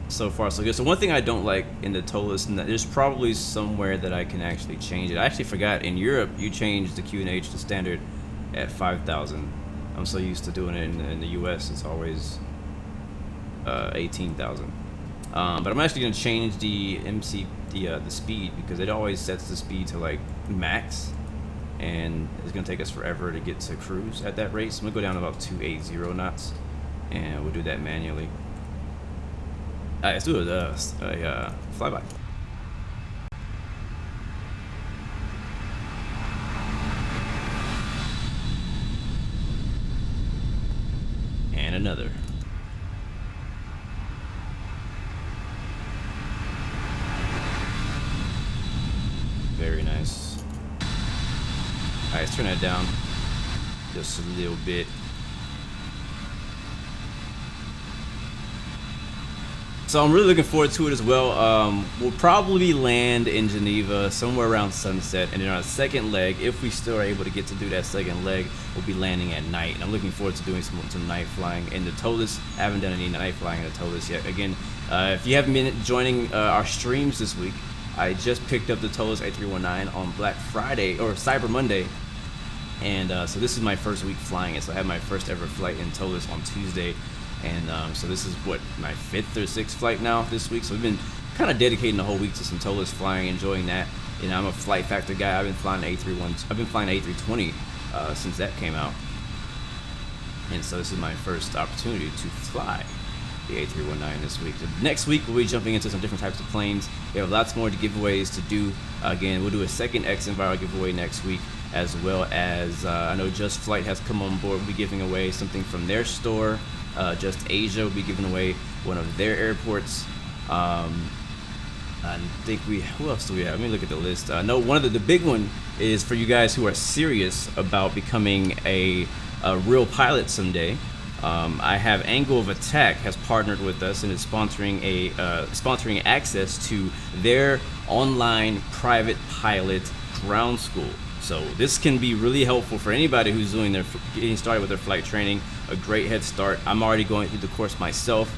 So far so good. So one thing I don't like in the toll list, and that there's probably somewhere that I can actually change it. I actually forgot, in Europe you change the QNH to standard at 5,000. I'm so used to doing it in the US, it's always 18,000. But I'm actually gonna change the the speed, because it always sets the speed to like max, and it's gonna take us forever to get to cruise at that rate. So I'm gonna go down to about 280 knots, and we'll do that manually. Alright, let's do a flyby. And another. Very nice. Alright, let's turn that down just a little bit. So I'm really looking forward to it as well. We'll probably land in Geneva somewhere around sunset, and then our second leg, if we still are able to get to do that second leg, we'll be landing at night. And I'm looking forward to doing some night flying in the TOLUS. I haven't done any night flying in the TOLUS yet. Again, if you haven't been joining our streams this week, I just picked up the TOLUS A319 on Black Friday, or Cyber Monday. And so this is my first week flying it. So I had my first ever flight in TOLUS on Tuesday. And so this is what, my 5th or 6th flight now this week. So we've been kind of dedicating the whole week to some TOLA's flying, enjoying that. You know, I'm a flight factor guy. I've been flying A320 since that came out. And so this is my first opportunity to fly the A319 this week. Next week we'll be jumping into some different types of planes. We have lots more giveaways to do. Again, we'll do a second Xenviro giveaway next week, as well as I know Just Flight has come on board. We'll be giving away something from their store. Just Asia will be giving away one of their airports. I think who else do we have? Let me look at the list. No, one of the big one is for you guys who are serious about becoming a real pilot someday. I have Angle of Attack has partnered with us and is sponsoring access to their online private pilot ground school. So this can be really helpful for anybody who's getting started with their flight training. A great head start. I'm already going through the course myself,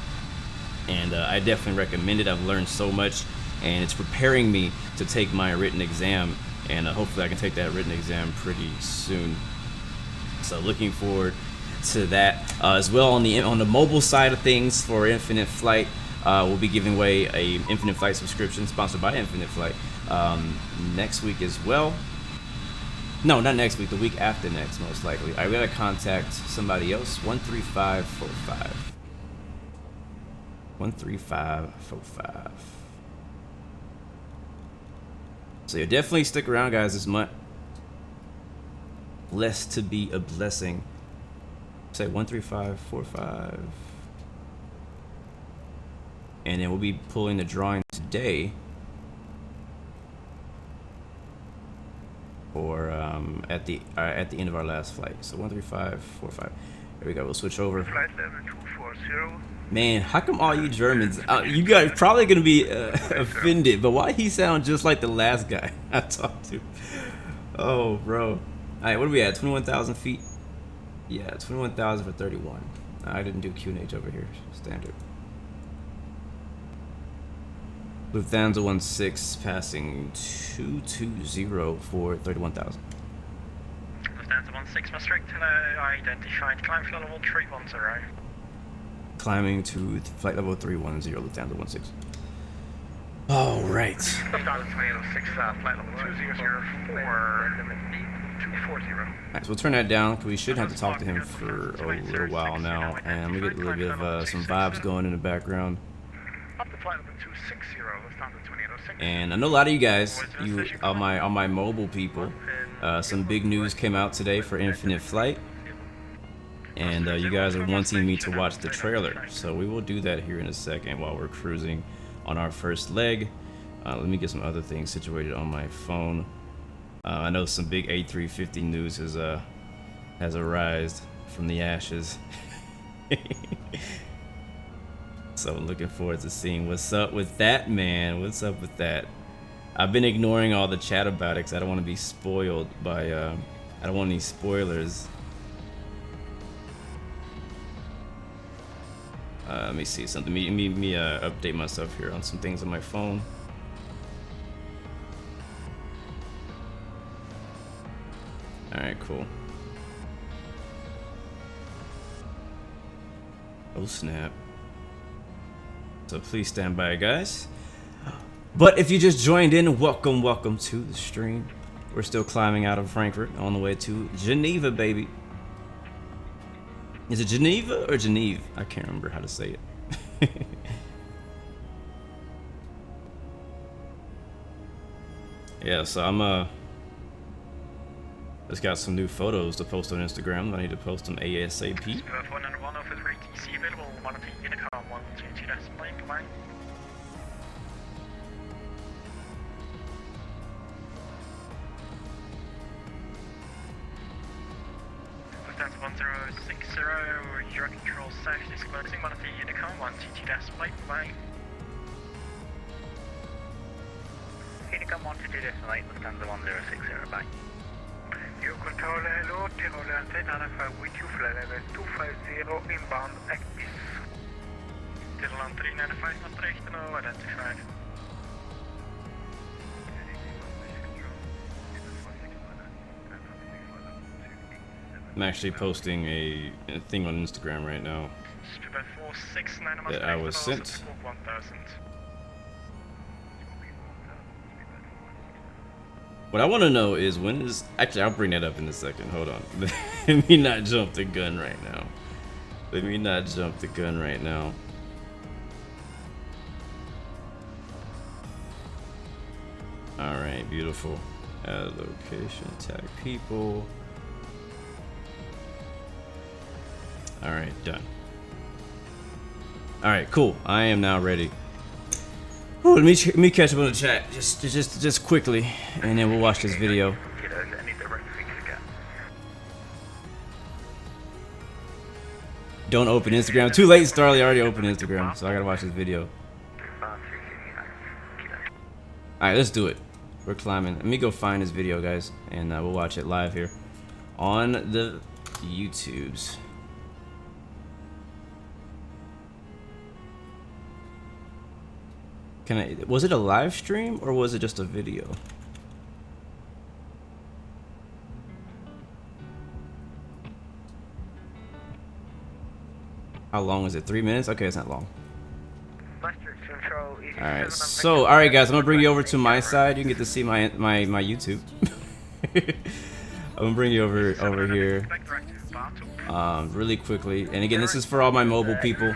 and I definitely recommend it. I've learned so much, and it's preparing me to take my written exam, and hopefully I can take that written exam pretty soon. So looking forward to that. As well, on the mobile side of things for Infinite Flight, we'll be giving away a Infinite Flight subscription sponsored by Infinite Flight next week as well. No, not next week, the week after next, most likely. I gotta contact somebody else. 13545. 13545. So yeah, definitely stick around, guys, this month. Blessed to be a blessing. Say 13545. And then we'll be pulling the drawing today for at the end of our last flight. So 13545. There we go. We'll switch over. Flight level 240. Man, how come all you Germans, you guys probably gonna be offended, but why he sound just like the last guy I talked to? Oh, bro. All right, what are we at? 21,000 feet. Yeah, 21,000 for 31. I didn't do QNH over here. Standard. Lufthansa 16 passing 220 for 31,000. Lufthansa 16 Maastricht, identified climb flight level 310. Climbing to flight level 310, Lufthansa 16. All right. Lufthansa 2806, flight level 2004, 240. Alright, so we'll turn that down because we should have to talk to him for a little while now, and we get a little bit of some vibes going in the background. Up to flight level 260, Lufthansa 2806. And I know a lot of you guys, on my mobile people, some big news came out today for Infinite Flight, and you guys are wanting me to watch the trailer, so we will do that here in a second while we're cruising on our first leg. Let me get some other things situated on my phone. I know some big A350 news has arisen from the ashes. So looking forward to seeing what's up with that, man. What's up with that? I've been ignoring all the chat about it because I don't want to be spoiled by I don't want any spoilers. Let me see something. Let me update myself here on some things on my phone. Alright, cool. Oh snap. So please stand by, guys. But if you just joined in, welcome to the stream. We're still climbing out of Frankfurt on the way to Geneva, baby. Is it Geneva or Geneve? I can't remember how to say it. Yeah, so I'm just got some new photos to post on Instagram. I need to post them ASAP. That's 1060, your control south is closing, 1 Unicom, 1 TT flight, bye. Unicom 1 TT flight, Lufthansa 1060, bye. Your control, hello, Tirol antenna with you, flight level 250, inbound, active. Tirol 395, Maastricht, no, identified. I'm actually posting a thing on Instagram right now. Speedbird 469 on that I was sent. Squawk 1000. What I want to know is when is... Actually, I'll bring that up in a second. Hold on. Let me not jump the gun right now. Let me not jump the gun right now. Alright, beautiful. Add location, tag people. Alright, done. Alright, cool. I am now ready. Ooh, let me catch up on the chat just quickly, and then we'll watch this video. Don't open Instagram. Too late, Starly. I already opened Instagram, so I gotta watch this video. Alright, let's do it. We're climbing. Let me go find this video, guys, and we'll watch it live here on the YouTubes. Was it a live stream or was it just a video? How long is it? 3 minutes? Okay, it's not long. Alright, so alright guys, I'm gonna bring you over to my side. You can get to see my YouTube. I'm gonna bring you over here really quickly. And again, this is for all my mobile people.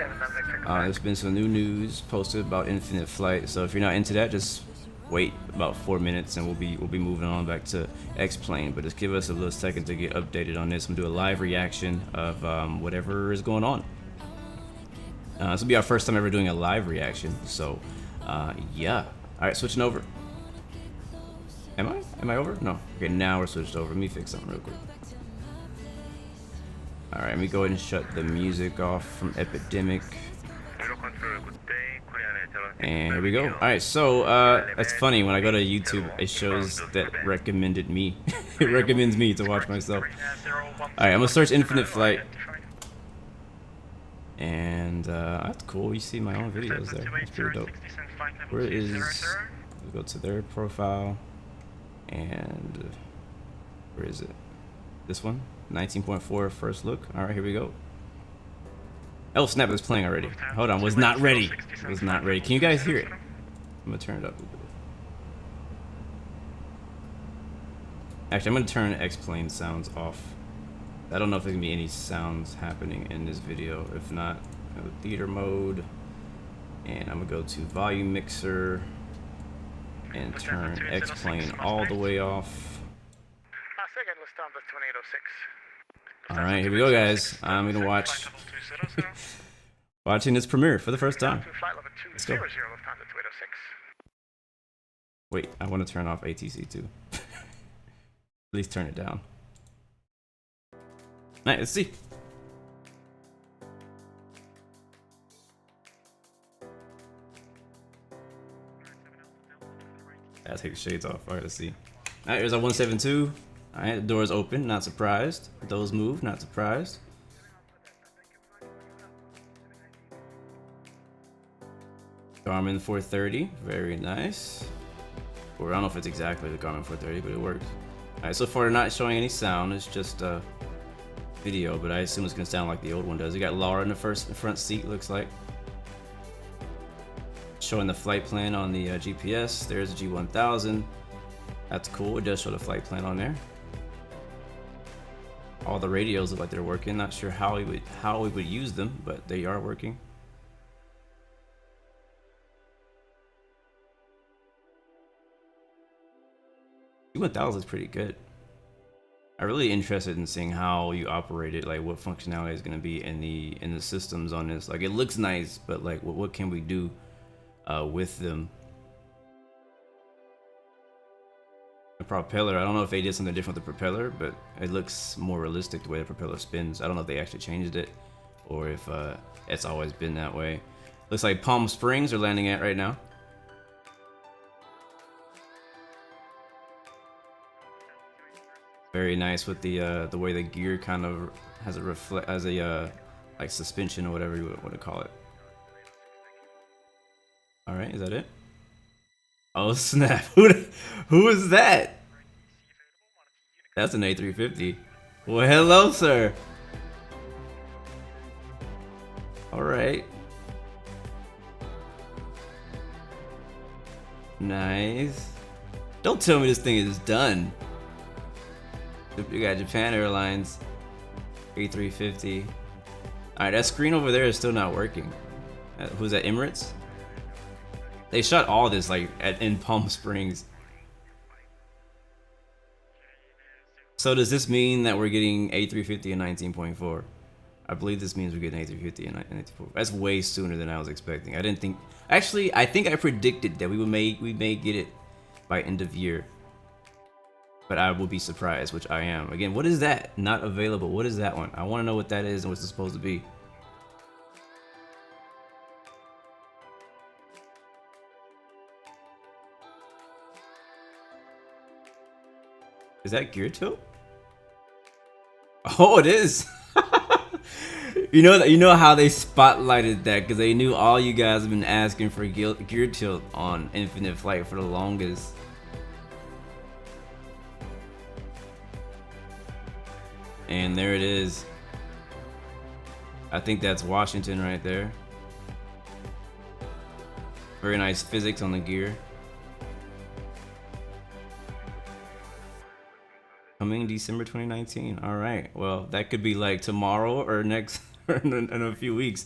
There's been some new news posted about infinite flight, so if you're not into that, just wait about 4 minutes and we'll be moving on back to X-Plane. But just give us a little second to get updated on this and do a live reaction of whatever is going on. This will be our first time ever doing a live reaction, so yeah. Alright, switching over. Am I over? No. Okay, now we're switched over. Let me fix something real quick. Alright, let me go ahead and shut the music off from Epidemic. And here we go. Alright, so it's funny, when I go to YouTube, it shows that recommended me. It recommends me to watch myself. Alright, I'm gonna search Infinite Flight. And that's cool, you see my own videos there. That's pretty dope. Where is... We'll go to their profile. And... Where is it? This one? 19.4 first look. Alright, here we go. Oh snap, it's playing already. Hold on, was not ready. Was not ready. Can you guys hear it? I'm gonna turn it up a bit. Actually, I'm gonna turn X-Plane sounds off. I don't know if there's gonna be any sounds happening in this video. If not, I go theater mode. And I'm gonna go to volume mixer and turn X-Plane all the way off. Alright, here we go guys. I'm gonna watch watching this premiere for the first time. Let's go. Wait, I want to turn off ATC too. At least turn it down. Alright, let's see. I'll take the shades off. Alright, let's see. Alright, here's our 172. Alright, the doors open, not surprised. Those move, not surprised. Garmin 430, very nice. Or I don't know if it's exactly the Garmin 430, but it works. Alright, so far they're not showing any sound, it's just video, but I assume it's gonna sound like the old one does. You got Laura in the front seat, looks like. Showing the flight plan on the GPS. There's the G1000. That's cool, it does show the flight plan on there. All the radios look like they're working. Not sure how we would use them, but they are working. G1000 is pretty good. I'm really interested in seeing how you operate it, like what functionality is going to be in the systems on this. Like it looks nice, but like what can we do with them? The propeller, I don't know if they did something different with the propeller, but it looks more realistic the way the propeller spins. I don't know if they actually changed it or if it's always been that way. Looks like Palm Springs are landing at right now. Very nice with the way the gear kind of has a like suspension or whatever you want to call it. All right, is that it? Oh snap! Who is that? That's an A350. Well, hello, sir. All right. Nice. Don't tell me this thing is done. You got Japan Airlines, A350. All right, that screen over there is still not working. Who's that? Emirates? They shot all this like in Palm Springs. So does this mean that we're getting A350 in 19.4? I believe this means we're getting A350 in 19.4. That's way sooner than I was expecting. I didn't think. Actually, I think I predicted that we may get it by end of year. But I will be surprised, which I am. Again, what is that? Not available. What is that one? I want to know what that is and what's it supposed to be. Is that gear tilt? Oh, it is. You know how they spotlighted that because they knew all you guys have been asking for gear tilt on Infinite Flight for the longest. And there it is. I think that's Washington right there. Very nice physics on the gear. Coming December 2019. All right. Well, that could be like tomorrow or next or in a few weeks.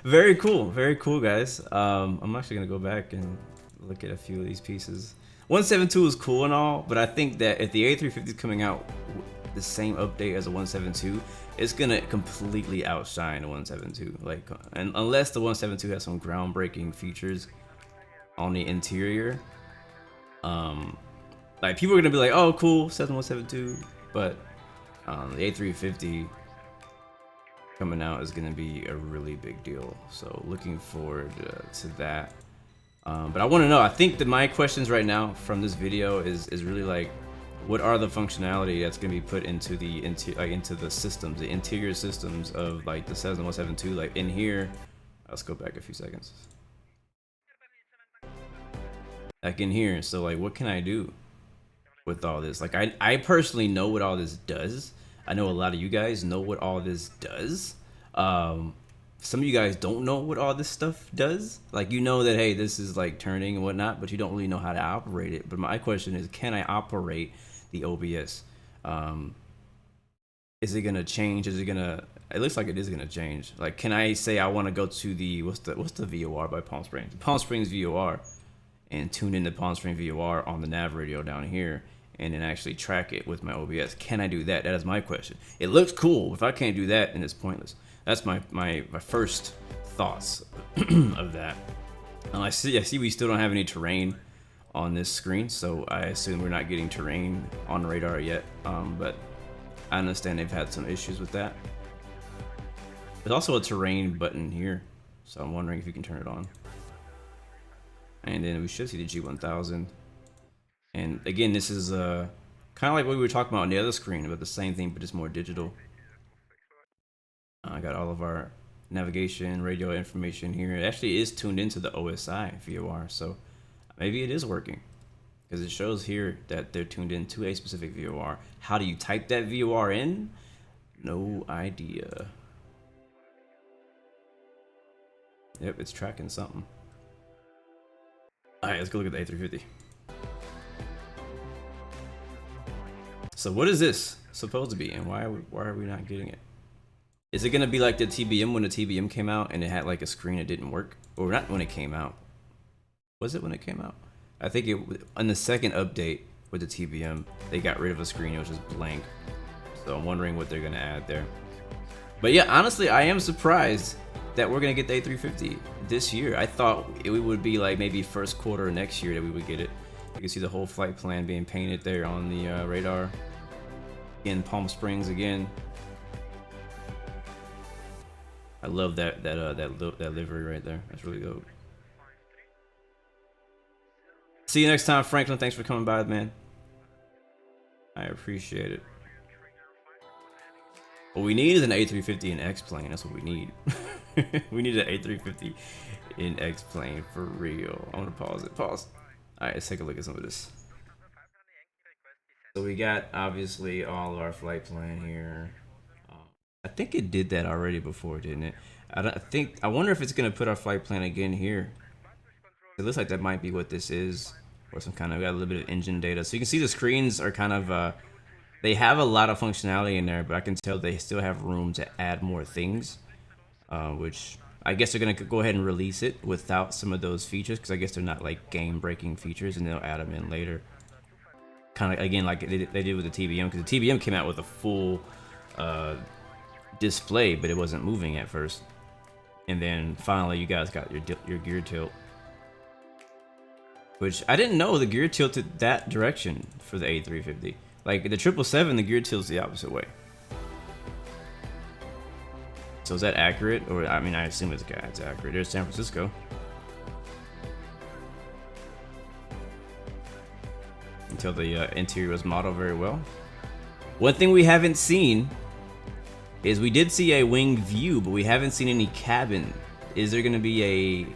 Very cool. Very cool, guys. I'm actually gonna go back and look at a few of these pieces. 172 is cool and all, but I think that if the A350 is coming out the same update as the 172, it's gonna completely outshine the 172. Like, and unless the 172 has some groundbreaking features on the interior, like people are gonna be like, oh cool, 7172, but the A350 coming out is gonna be a really big deal. So looking forward to that. But I want to know. I think that my questions right now from this video is really like, what are the functionality that's gonna be put into the into the systems, the interior systems of like the 7172. Like in here, let's go back a few seconds. Like in here, so like, what can I do with all this? Like I personally know what all this does. I know a lot of you guys know what all this does. Some of you guys don't know what all this stuff does. Like, you know that, hey, this is like turning and whatnot, but you don't really know how to operate it. But my question is, can I operate the OBS? Is it gonna change? Is it gonna? It looks like it is gonna change. Like, can I say I want to go to the what's the VOR by Palm Springs? Palm Springs VOR, and tune into Palm Springs VOR on the nav radio down here, and then actually track it with my OBS. Can I do that? That is my question. It looks cool. If I can't do that, then it's pointless. That's my first thoughts of that. I see we still don't have any terrain on this screen, so I assume we're not getting terrain on the radar yet. But I understand they've had some issues with that. There's also a terrain button here, so I'm wondering if you can turn it on. And then we should see the G1000. And again, this is kind of like what we were talking about on the other screen, about the same thing, but it's more digital. I got all of our navigation, radio information here. It actually is tuned into the OSI VOR, so maybe it is working, because it shows here that they're tuned into a specific VOR. How do you type that VOR in? No idea. Yep, it's tracking something. All right, let's go look at the A350. So what is this supposed to be, and why are we not getting it? Is it gonna be like the TBM when the TBM came out and it had like a screen that didn't work? Or not when it came out. Was it when it came out? I think it on the second update with the TBM, they got rid of a screen, it was just blank. So I'm wondering what they're gonna add there. But yeah, honestly, I am surprised that we're gonna get the A350 this year. I thought it would be like maybe first quarter next year that we would get it. You can see the whole flight plan being painted there on the radar. In Palm Springs again. I love that livery right there. That's really dope. See you next time, Franklin. Thanks for coming by, man. I appreciate it. What we need is an A350 in X-plane. That's what we need. We need an A350 in X-plane for real. I'm gonna pause it. Pause. All right, let's take a look at some of this. So we got obviously all of our flight plan here. I think it did that already before, didn't it? I wonder if it's gonna put our flight plan again here. It looks like that might be what this is, or some kind of, got a little bit of engine data. So you can see the screens are kind of, they have a lot of functionality in there, but I can tell they still have room to add more things, which I guess they're gonna go ahead and release it without some of those features, because I guess they're not like game-breaking features, and they'll add them in later. Kind of again like they did with the TBM, because the TBM came out with a full display, but it wasn't moving at first, and then finally you guys got your gear tilt. Which I didn't know the gear tilted that direction for the A350. Like the 777, the gear tilts the opposite way. So is that accurate? Or I mean, I assume it's accurate. There's San Francisco. Until the interior was modeled very well. One thing we haven't seen is we did see a wing view, but we haven't seen any cabin. Is there going to be a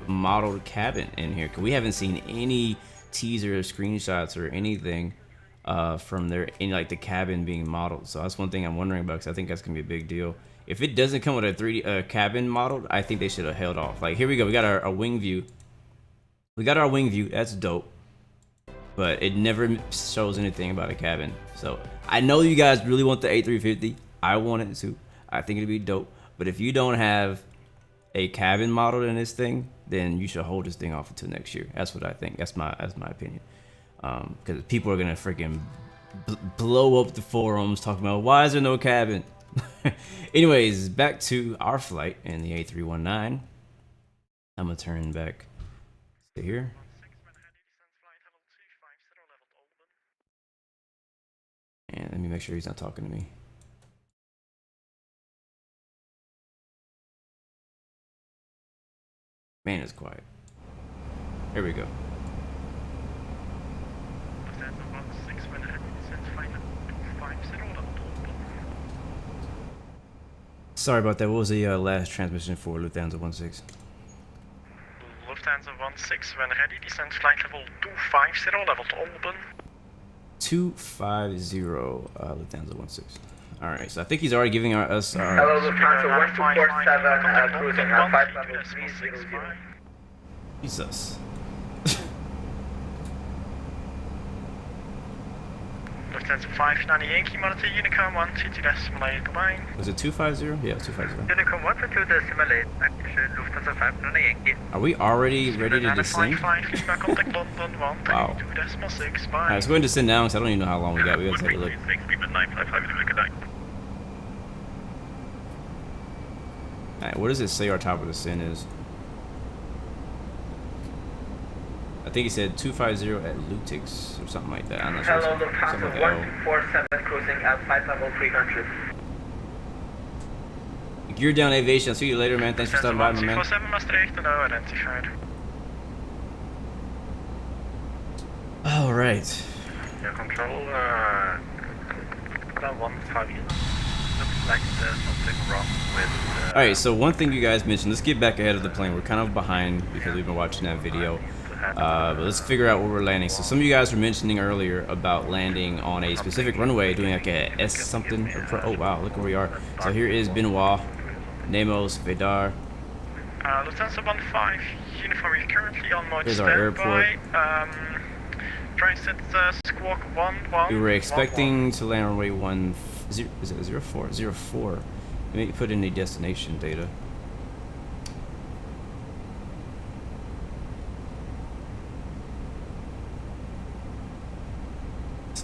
modeled cabin in here? Because we haven't seen any teaser or screenshots or anything from there in like the cabin being modeled. So that's one thing I'm wondering about, because I think that's gonna be a big deal. If it doesn't come with a 3D cabin modeled, I think they should have held off. Like here we go, we got our wing view. We got our wing view, that's dope. But it never shows anything about a cabin. So I know you guys really want the A350. I want it too. I think it'd be dope. But if you don't have a cabin modeled in this thing, then you should hold this thing off until next year. That's what I think. That's my opinion. Because people are gonna freaking blow up the forums talking about why is there no cabin. Anyways, back to our flight in the A319. I'm gonna turn back to here. And let me make sure he's not talking to me. Man, it's quiet. Here we go. Sorry about that. What was the last transmission for Lufthansa 16? Lufthansa 16, when ready, descend flight level 250, level open. 250, Lufthansa 16. Alright, so I think he's already giving us our... Hello, Lufthansa 1247, cruising at 5 level 300. Jesus. Lufthansa 598, monitor Unicom 122.8, goodbye. Was it 250? Yeah, 250. Unicom 122.8, action Lufthansa 598. Are we already ready to descend? Wow. Alright, let's go ahead and descend down, because I don't even know how long we got. We gotta take a look. Alright, what does it say our top of the descent is? I think he said 250 at Lutix or something like that. I'm not sure. Hello, Lufthansa 1247, cruising at 5 level 300. Gear down aviation. I'll see you later, man. Thanks for stopping by, my man. All right. Yeah, control. That 150. Looks like there's something wrong with. All right. So one thing you guys mentioned. Let's get back ahead of the plane. We're kind of behind because we've been watching that video. But let's figure out where we're landing. So some of you guys were mentioning earlier about landing on a specific runway, doing like a S something. Oh wow, look where we are. So here is Benoit, Nemos, Vedar. Lufthansa 15, uniform is currently on mode Here's our airport. Try and set Squawk 11. We were expecting to land on runway 04? 04. Let me put in the destination data.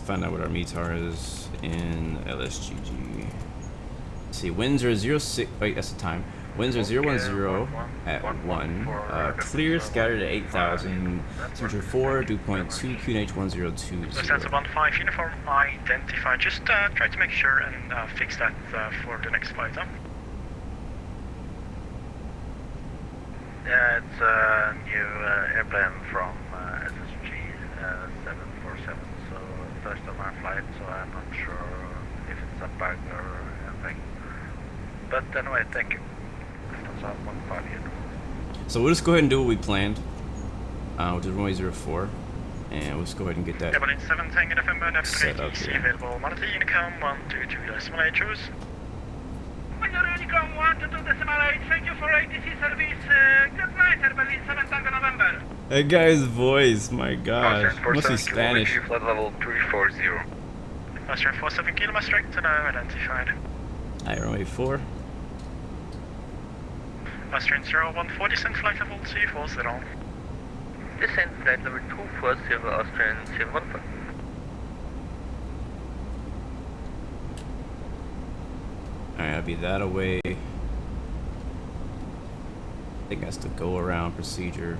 Find out what our METAR is in LSGG. Let's see, winds are 06. Wait, that's the time. Winds are 010 at 1. Clear, scattered at 8,000. Temperature 4, dew point 2, QNH 1020. Lufthansa 15, uniform identified. Just try to make sure and fix that for the next flight, huh? Yeah, it's a new airplane from LSGG 747. First of our flight, so I'm not sure if it's a bug or anything. But anyway, thank you. So we'll just go ahead and do what we planned, which is runway 04, and we'll just go ahead and get that set up here. Available. Monitor Unicom 122.8, choose. Unicom 122.8, thank you for ATC service. Good night, Airbus 7 Tango November. That guy's voice, my gosh. Must be Spanish. Flight level 340. Austrian 47 Kilo straight to now identified. runway 4. Austrian 0140, descent flight level 240. Descent flight level 240, Austrian 714. Alright, I'll be that away. I think that's the go around procedure.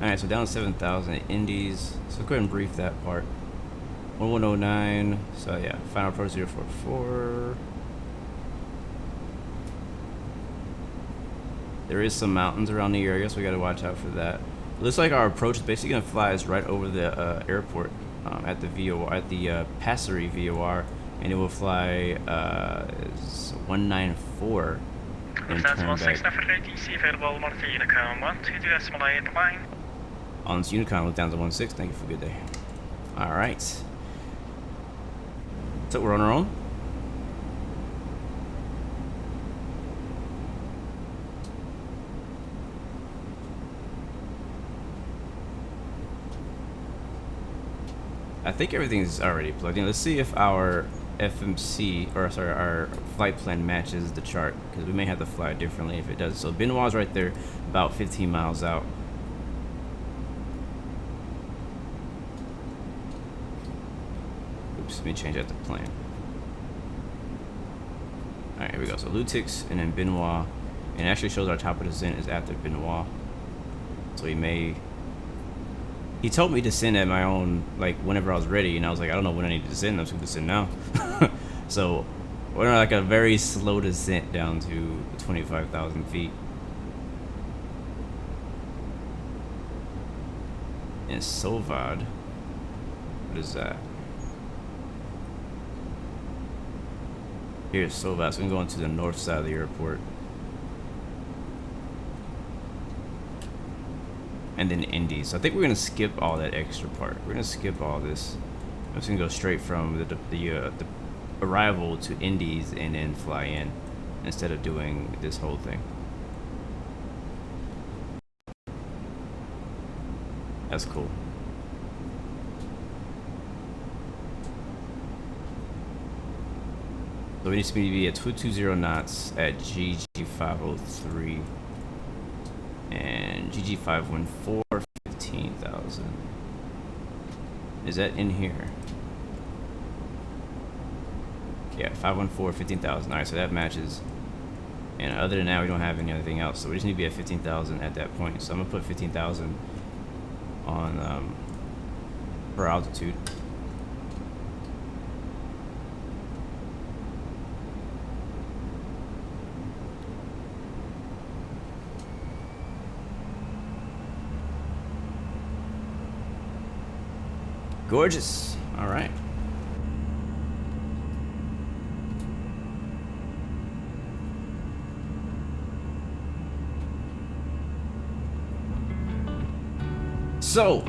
Alright, so down to 7,000 at Indies. So go ahead and brief that part. 1109. So yeah, final approach 044. There is some mountains around the area. I guess we gotta watch out for that. It looks like our approach is basically gonna fly us right over the airport at the VOR, at the Passery VOR, and it will fly 194 and turn back. On this Unicom, look down to 16. Thank you for a good day. All right. So we're on our own. I think everything's already plugged in. Let's see if our FMC, or sorry, our flight plan matches the chart, because we may have to fly differently if it does. So Benoit's right there, about 15 miles out. Oops, let me change that to plan. Alright, here we go. So Lutix and then Benoit. And it actually shows our top of descent is after Benoit. So he told me to descend at my own, like, whenever I was ready, and I was like, I don't know when I need to descend. I'm just gonna descend now. So we're on like a very slow descent down to 25,000 feet. And Sovad, what is that? Here's Sovad. So we're going to the north side of the airport. And then Indy. So I think we're gonna skip all that extra part. We're gonna skip all this. I'm just gonna go straight from the arrival to Indies and then fly in instead of doing this whole thing. That's cool. So we need to be at 220 knots at GG503. And GG514, 15,000. Is that in here? Yeah, 514, 15,000. Alright, so that matches. And other than that, we don't have anything else. So we just need to be at 15,000 at that point. So I'm going to put 15,000 on per altitude. Gorgeous. All right. So,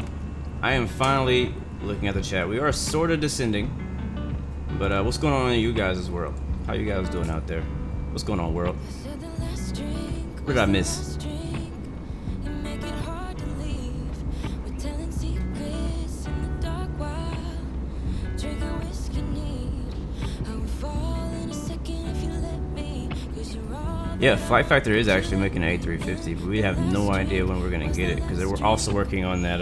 I am finally looking at the chat. We are sort of descending, but what's going on in you guys' world? How you guys doing out there? What's going on, world? What did I miss? Yeah, Flight Factor is actually making an A350, but we have no idea when we're gonna get it because we're also working on that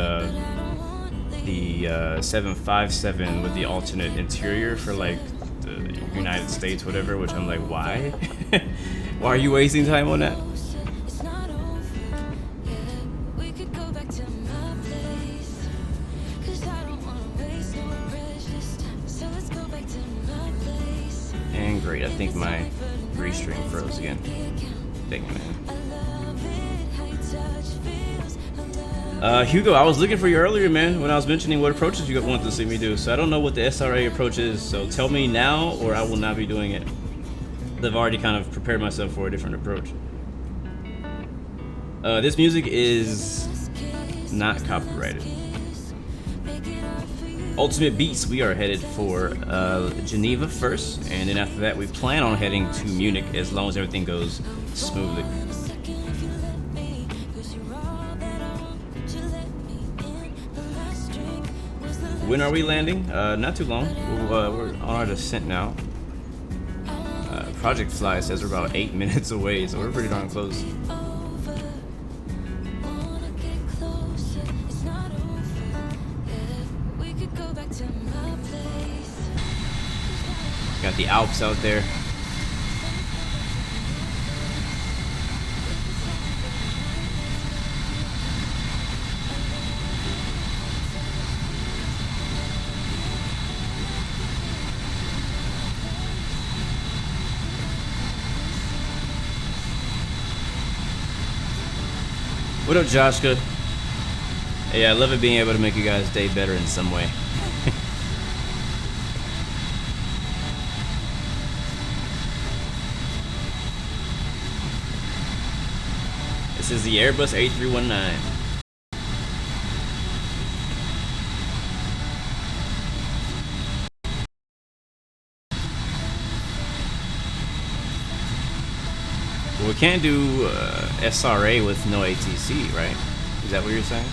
the 757 with the alternate interior for like the United States, whatever. Which I'm like, why? Why are you wasting time on that? And great, I think my restring froze again. Dang it, man. Hugo, I was looking for you earlier, man, when I was mentioning what approaches you wanted to see me do. So I don't know what the SRA approach is, so tell me now or I will not be doing it. I've already kind of prepared myself for a different approach. This music is not copyrighted. Ultimate Beast, we are headed for Geneva first, and then after that we plan on heading to Munich as long as everything goes smoothly. When are we landing? Not too long. We're on our descent now. Project Fly says we're about 8 minutes away, so we're pretty darn close. Got the Alps out there. What up, Joshka? Hey, I love it being able to make you guys' day better in some way. This is the Airbus A319. Well, we can't do SRA with no ATC, right? Is that what you're saying?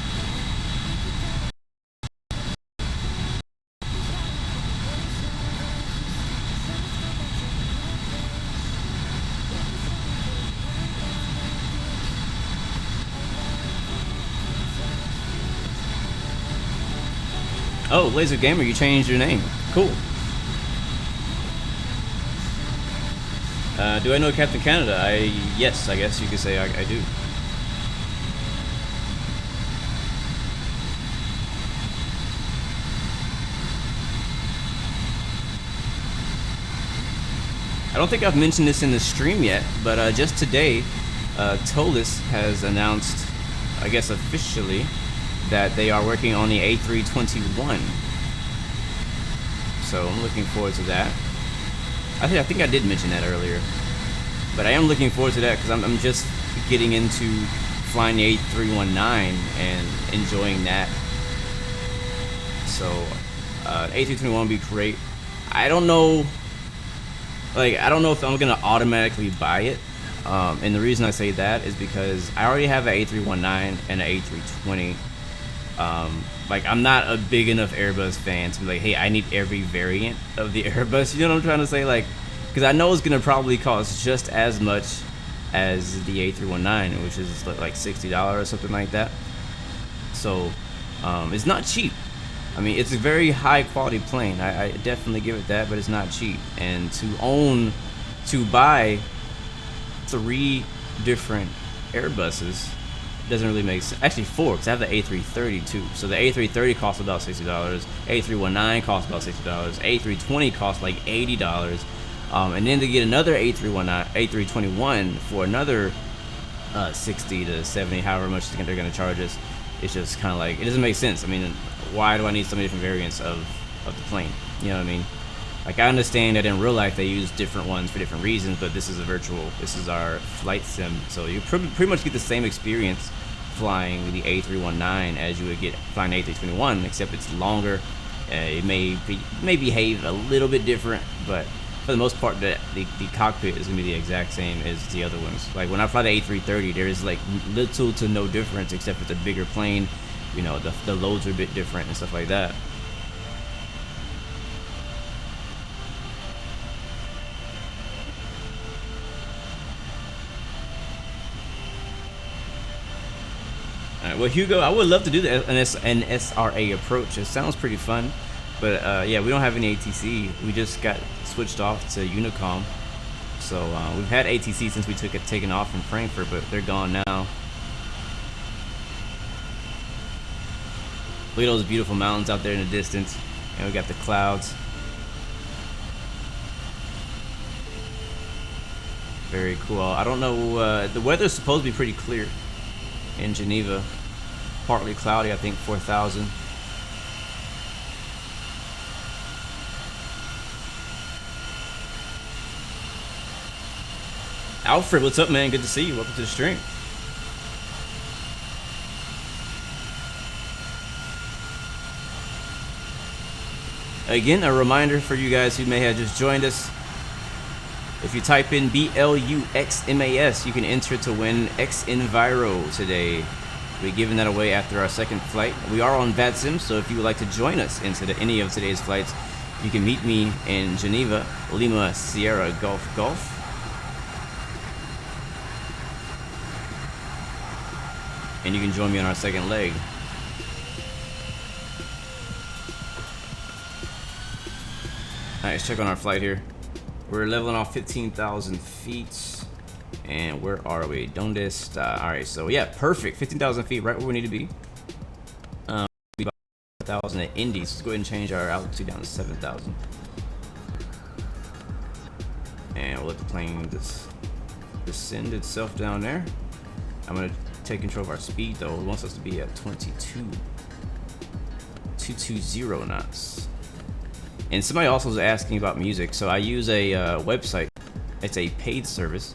Oh, Laser Gamer, you changed your name. Cool. Do I know Captain Canada? Yes, I guess you could say I do. I don't think I've mentioned this in the stream yet, but just today, Tolis has announced, I guess officially, that they are working on the A321. So I'm looking forward to that. I think I did mention that earlier, but I am looking forward to that because I'm just getting into flying the A319 and enjoying that. So A321 would be great. I don't know if I'm gonna automatically buy it, and the reason I say that is because I already have an A319 and an A320. Like, I'm not a big enough Airbus fan to be like, hey, I need every variant of the Airbus. You know what I'm trying to say? Like, because I know it's gonna probably cost just as much as the A319, which is like $60 or something like that. So it's not cheap. I mean, it's a very high quality plane. I definitely give it that, but it's not cheap. And to buy 3 different Airbuses doesn't really make sense. Actually 4, because I have the A330 too. So the A330 costs about $60, A319 costs about $60, A320 costs like $80, and then to get another A321 for another 60 to 70, however much they're gonna charge us. It's just kind of like, it doesn't make sense. I mean, why do I need so many different variants of the plane? You know what I mean? Like, I understand that in real life they use different ones for different reasons, but this is a virtual. This is our flight sim, so you pretty much get the same experience flying the A319 as you would get flying the A321, except it's longer. It may behave a little bit different, but for the most part, the cockpit is gonna be the exact same as the other ones. Like, when I fly the A330, there is like little to no difference, except it's a bigger plane. You know, the loads are a bit different and stuff like that. Alright, well, Hugo, I would love to do an SRA approach. It sounds pretty fun, but yeah, we don't have any ATC. We just got switched off to Unicom. So we've had ATC since we took it taken off from Frankfurt, but they're gone now. Look at those beautiful mountains out there in the distance, and we got the clouds. Very cool. I don't know. The weather's supposed to be pretty clear in Geneva. Partly cloudy, I think 4,000. Alfred, what's up, man? Good to see you. Welcome to the stream. Again, a reminder for you guys who may have just joined us. If you type in BLUXMAS, you can enter to win Xenviro today. We're giving that away after our second flight. We are on VATSIM, so if you would like to join us into any of today's flights, you can meet me in Geneva, Lima, Sierra, Golf, Golf. And you can join me on our second leg. Alright, let's check on our flight here. We're leveling off 15,000 feet. And where are we? Donde está? Alright, so yeah, perfect. 15,000 feet, right where we need to be. About 1,000 at Indy. So let's go ahead and change our altitude down to 7,000. And we'll let the plane descend itself down there. I'm going to take control of our speed though. It wants us to be at 220 knots. And somebody also was asking about music. So I use a website. It's a paid service,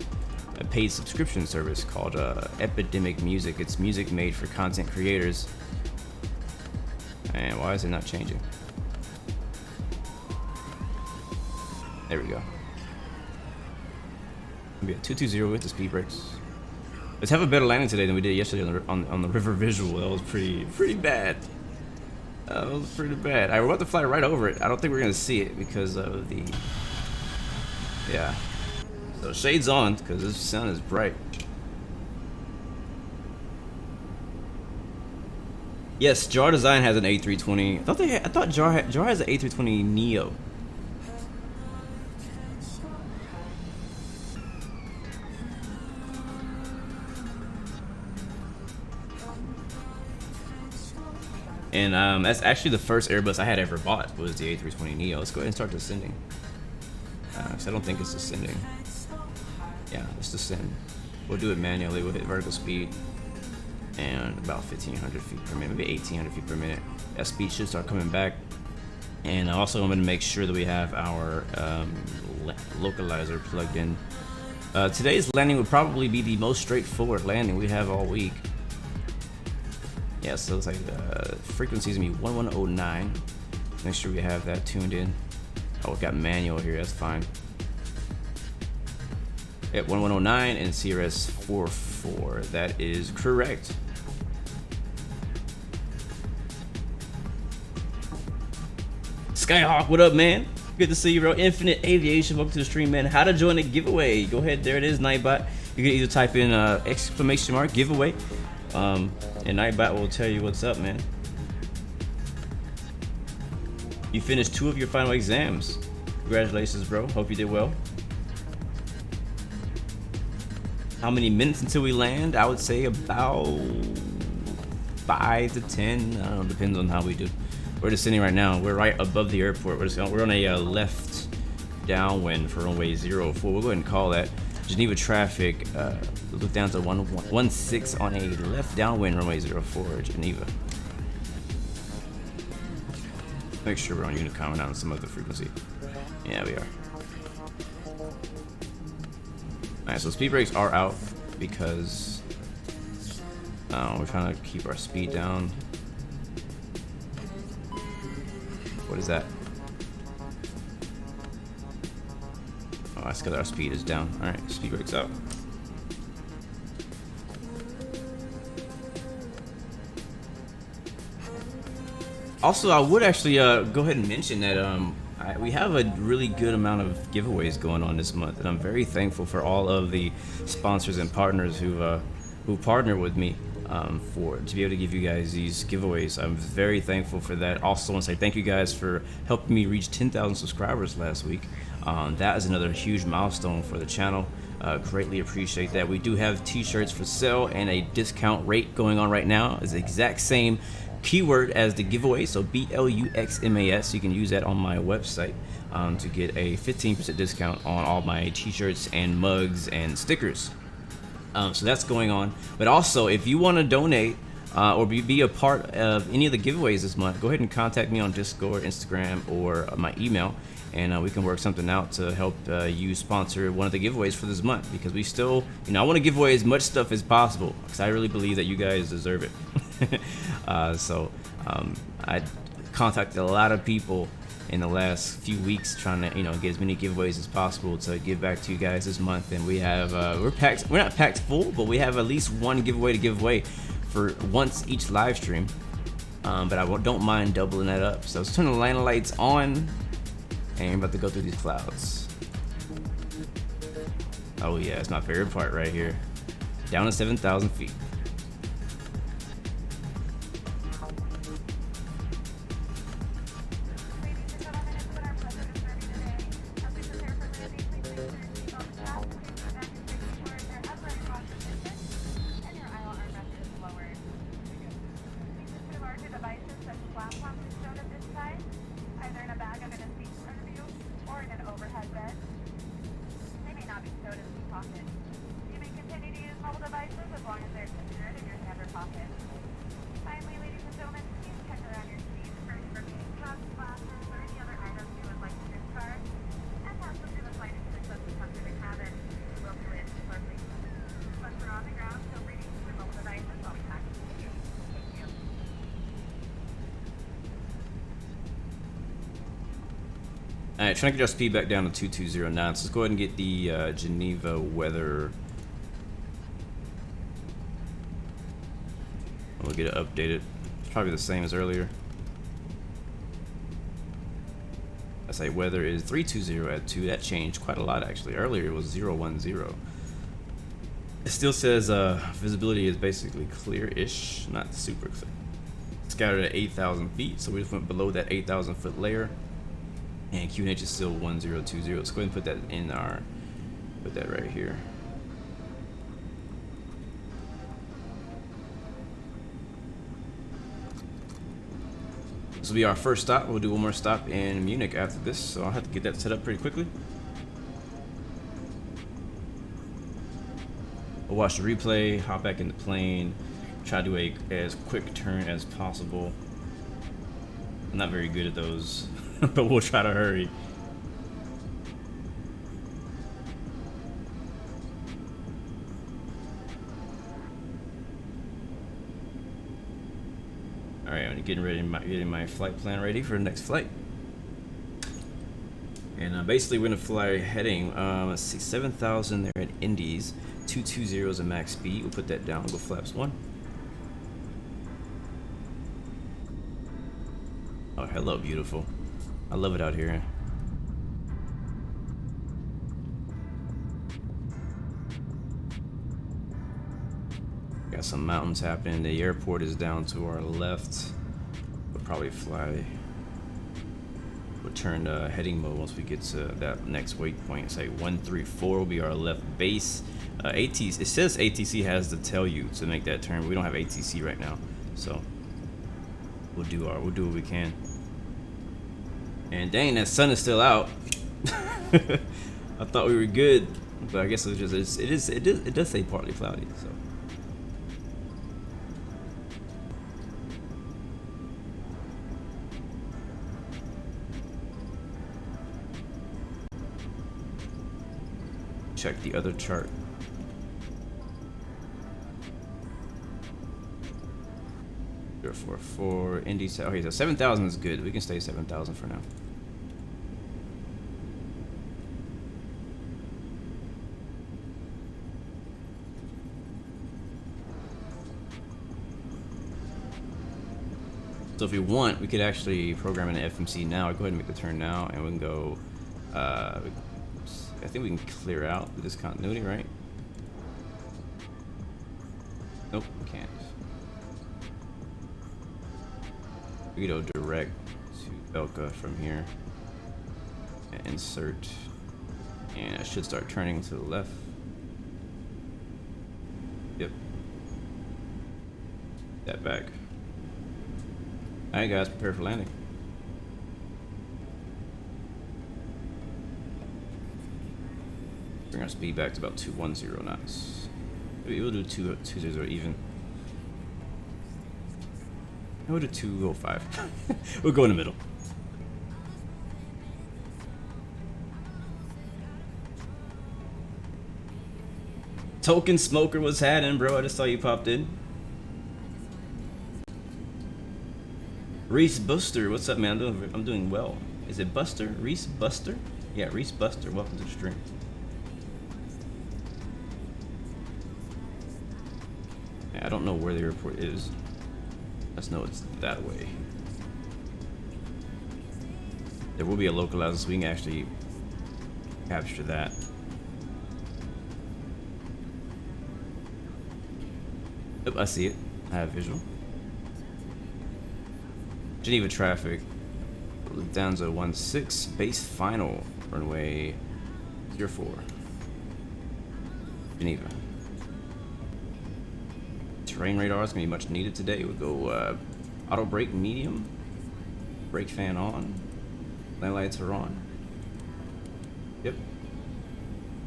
a paid subscription service called Epidemic Music. It's music made for content creators. And why is it not changing? There we go. We'll be at 220 with the speed brakes. Let's have a better landing today than we did yesterday on the river visual. That was pretty bad. That was pretty bad. I want to fly right over it. I don't think we're gonna see it because of the So shades on because this sun is bright. Yes, Jar Design has an A320. I thought Jar has an A320 Neo. And that's actually the first Airbus I had ever bought was the A320 Neo. Let's go ahead and start descending. So I don't think it's descending. Yeah, let's descend. We'll do it manually. We'll hit vertical speed and about 1,500 feet per minute, maybe 1,800 feet per minute. That speed should start coming back. And also I'm going to make sure that we have our localizer plugged in. Today's landing would probably be the most straightforward landing we have all week. Yeah, so it's like frequency is gonna be 1109. Make sure we have that tuned in. Oh, we got manual here, that's fine. At 1109 and CRS 44, that is correct. Skyhawk, what up, man? Good to see you, bro. Infinite Aviation, welcome to the stream, man. How to join a giveaway? Go ahead, there it is, Nightbot. You can either type in exclamation mark giveaway. And Nightbot will tell you what's up, man. You finished 2 of your final exams. Congratulations, bro. Hope you did well. How many minutes until we land? I would say about 5 to 10. I don't know, depends on how we do. We're descending right now. We're right above the airport. We're on a left downwind for runway 04. We'll go ahead and call that. Geneva traffic, look down to 116 on a left downwind runway 04, Geneva. Make sure we're on Unicom and not on some other frequency. Yeah, we are. Alright, so speed brakes are out because we're trying to keep our speed down. What is that? Oh, that's because our speed is down. Alright, speed brakes out. Also, I would actually go ahead and mention that we have a really good amount of giveaways going on this month, and I'm very thankful for all of the sponsors and partners who partner with me to be able to give you guys these giveaways. I'm very thankful for that. Also, want to say thank you guys for helping me reach 10,000 subscribers last week. That is another huge milestone for the channel. Greatly appreciate that. We do have t-shirts for sale and a discount rate going on right now. It's the exact same keyword as the giveaway, so BLUXMAS. You can use that on my website to get a 15% discount on all my t-shirts and mugs and stickers. So that's going on. But also, if you want to donate or be a part of any of the giveaways this month, go ahead and contact me on Discord, Instagram, or my email, and we can work something out to help you sponsor one of the giveaways for this month, because we still, I want to give away as much stuff as possible because I really believe that you guys deserve it. I contacted a lot of people in the last few weeks, trying to get as many giveaways as possible to give back to you guys this month. And we have we're not packed full, but we have at least one giveaway to give away for once each live stream. But I don't mind doubling that up. So let's turn the landing lights on, and I'm about to go through these clouds. Oh yeah, it's my favorite part right here. Down to 7,000 feet. Alright, trying to get our speed back down to 2209. So let's go ahead and get the Geneva weather. We'll get it updated. It's probably the same as earlier. I say weather is 320 at 2. That changed quite a lot actually. Earlier it was 010. It still says visibility is basically clear-ish, not super clear. Scattered at 8,000 feet, so we just went below that 8,000 foot layer. And QNH is still 1020. Let's go ahead and put that in put that right here. This will be our first stop. We'll do one more stop in Munich after this, so I'll have to get that set up pretty quickly. We'll watch the replay, hop back in the plane, try to do a as quick turn as possible. I'm not very good at those. But we'll try to hurry. Alright, I'm getting my flight plan ready for the next flight. And basically we're gonna fly heading let's see, 7,000 there at Indies. 220 is a max speed. We'll put that down, go flaps 1. Oh, hello, beautiful. I love it out here. Got some mountains happening. The airport is down to our left. We'll probably fly. We'll turn heading mode once we get to that next waypoint. Say 134 will be our left base. ATC, it says ATC has to tell you to make that turn. But we don't have ATC right now, so we'll do what we can. And dang, that sun is still out. I thought we were good, but I guess it does say partly cloudy. So check the other chart. For Indy, okay, so 7,000 is good. We can stay 7,000 for now. So if we want, we could actually program an FMC now. I'll go ahead and make the turn now, and we can go. I think we can clear out the discontinuity, right? Nope, we can't. We go direct to Belka from here. And insert, and I should start turning to the left. Yep. That back. Alright guys, prepare for landing. Bring our speed back to about 210 knots. Maybe we'll do 220 even. We'll do 205. We'll go in the middle. Token Smoker was happening, bro. I just saw you popped in. Reese Buster, what's up, man? I'm doing well. Is it Buster? Reese Buster? Yeah, Reese Buster. Welcome to the stream. Yeah, I don't know where the airport is. I just know it's that way. There will be a localizer, so we can actually capture that. Yep, I see it. I have visual. Geneva traffic. Lufthansa 16, base final, runway 04. Geneva. Terrain radar is going to be much needed today. We'll go auto brake medium, brake fan on, landing lights are on. Yep.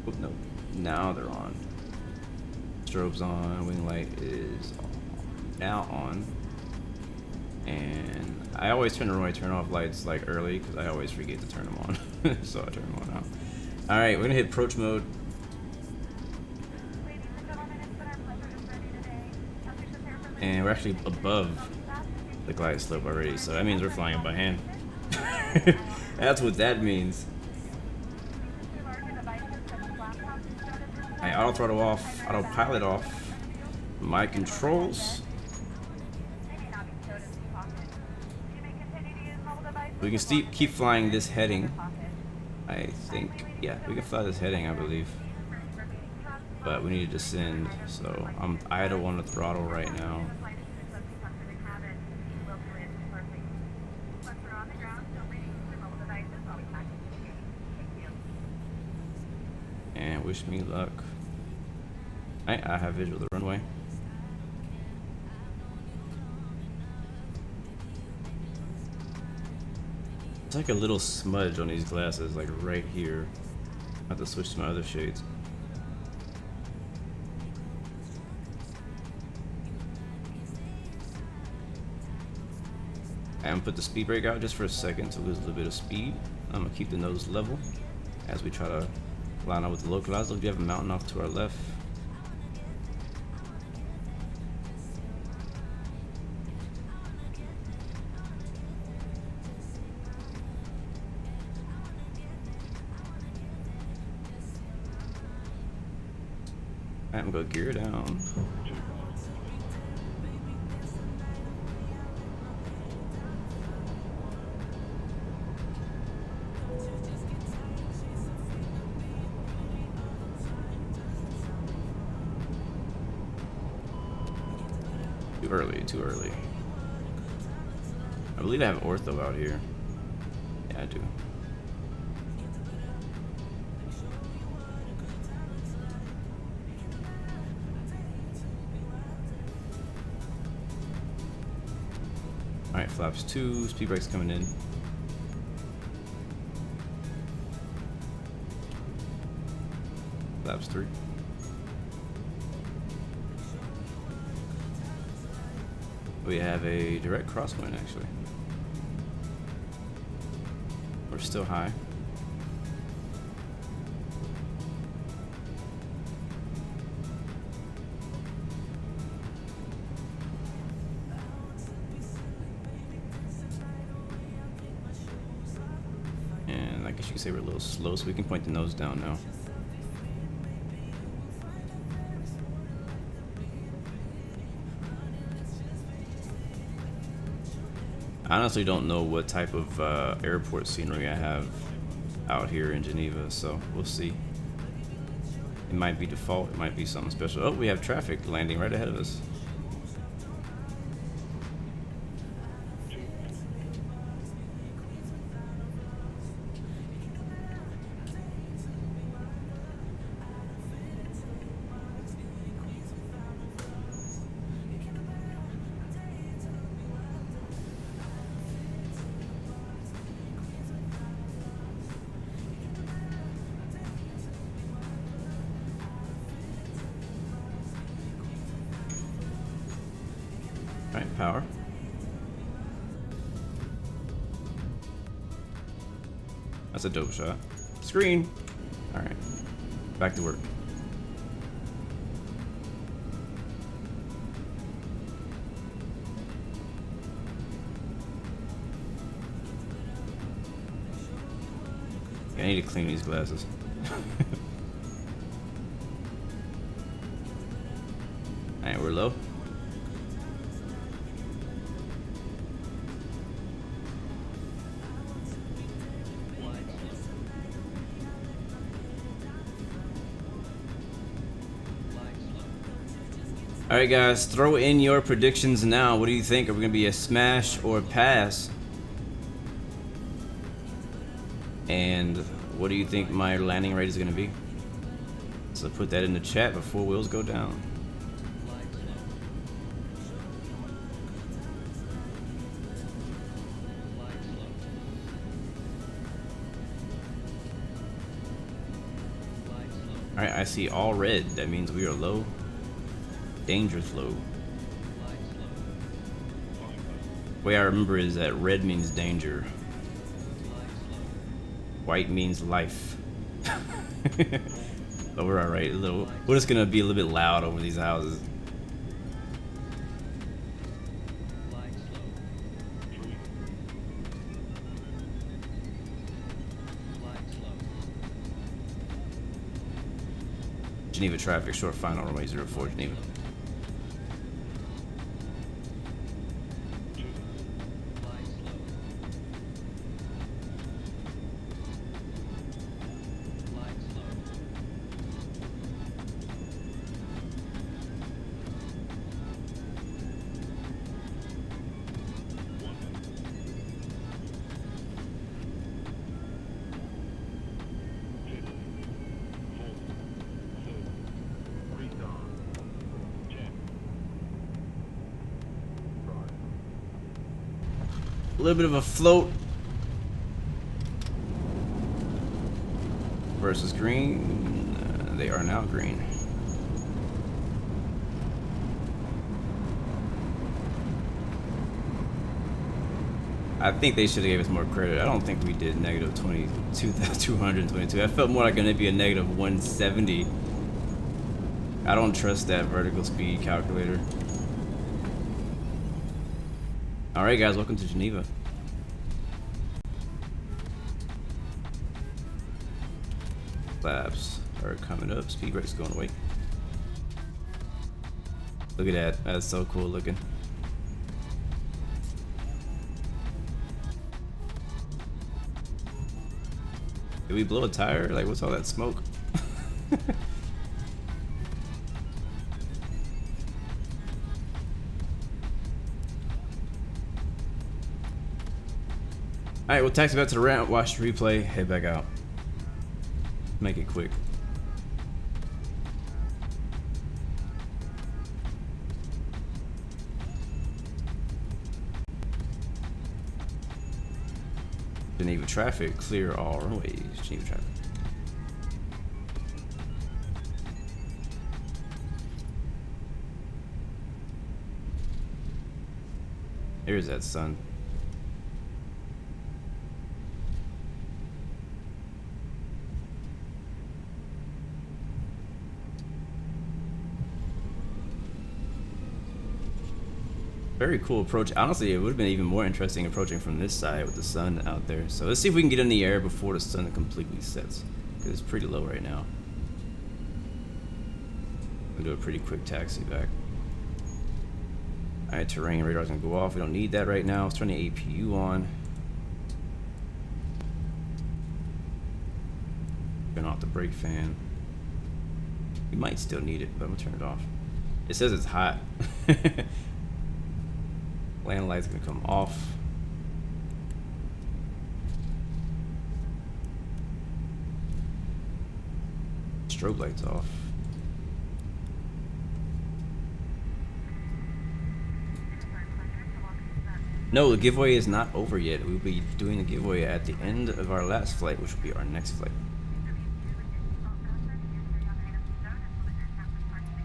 Oh, no. Now they're on. Strobes on, wing light is now on. And I always turn off lights like early because I always forget to turn them on. So I turn them on now. Alright, we're gonna hit approach mode. And we're actually above the glide slope already, so that means we're flying by hand. That's what that means. Alright, auto throttle off, autopilot off. My controls. We can keep flying this heading. I think, yeah, we can fly this heading, I believe. But we need to descend, so I'm idle on the throttle right now. And wish me luck. I have visual of the runway. It's like a little smudge on these glasses, like right here. I have to switch to my other shades. I'm gonna put the speed brake out just for a second to lose a little bit of speed. I'm gonna keep the nose level as we try to line up with the localizer. Look, you have a mountain off to our left. I'm gonna go gear down. Too early. I believe I have ortho out here. Yeah, I do. Alright, flaps 2, speed brake's coming in. Flaps 3. We have a direct crosswind actually. We're still high. And I guess you could say we're a little slow, so we can point the nose down now. I honestly don't know what type of airport scenery I have out here in Geneva, so we'll see. It might be default, it might be something special. Oh, we have traffic landing right ahead of us. Power. That's a dope shot. Screen. All right, back to work. I need to clean these glasses. Alright, we're low. Alright guys, throw in your predictions now. What do you think? Are we going to be a smash or a pass? And what do you think my landing rate is going to be? So put that in the chat before wheels go down. Alright, I see all red. That means we are low. Dangerous low. The way I remember is that red means danger. White means life. But we're alright. We're just gonna be a little bit loud over these houses. Geneva traffic, short final, runway 04, Geneva. A little bit of a float versus green. They are now green. I think they should have gave us more credit. I don't think we did negative 22,222. I felt more like going to be a negative 170. I don't trust that vertical speed calculator. Alright guys, welcome to Geneva. Flaps are coming up, speed brake's going away. Look at that, that's so cool looking. Did we blow a tire? Like, what's all that smoke? Alright, we'll taxi back to the ramp, watch the replay, head back out. Make it quick. Geneva traffic, clear all runways. Geneva traffic. There's that sun. Very cool approach. Honestly, it would have been even more interesting approaching from this side with the sun out there. So let's see if we can get in the air before the sun completely sets, because it's pretty low right now. We'll do a pretty quick taxi back. Alright, terrain radar's gonna go off. We don't need that right now. Let's turn the APU on. Turn off the brake fan. We might still need it, but I'm gonna turn it off. It says it's hot. Land light's gonna come off. Strobe lights off. No, the giveaway is not over yet. We'll be doing the giveaway at the end of our last flight, which will be our next flight.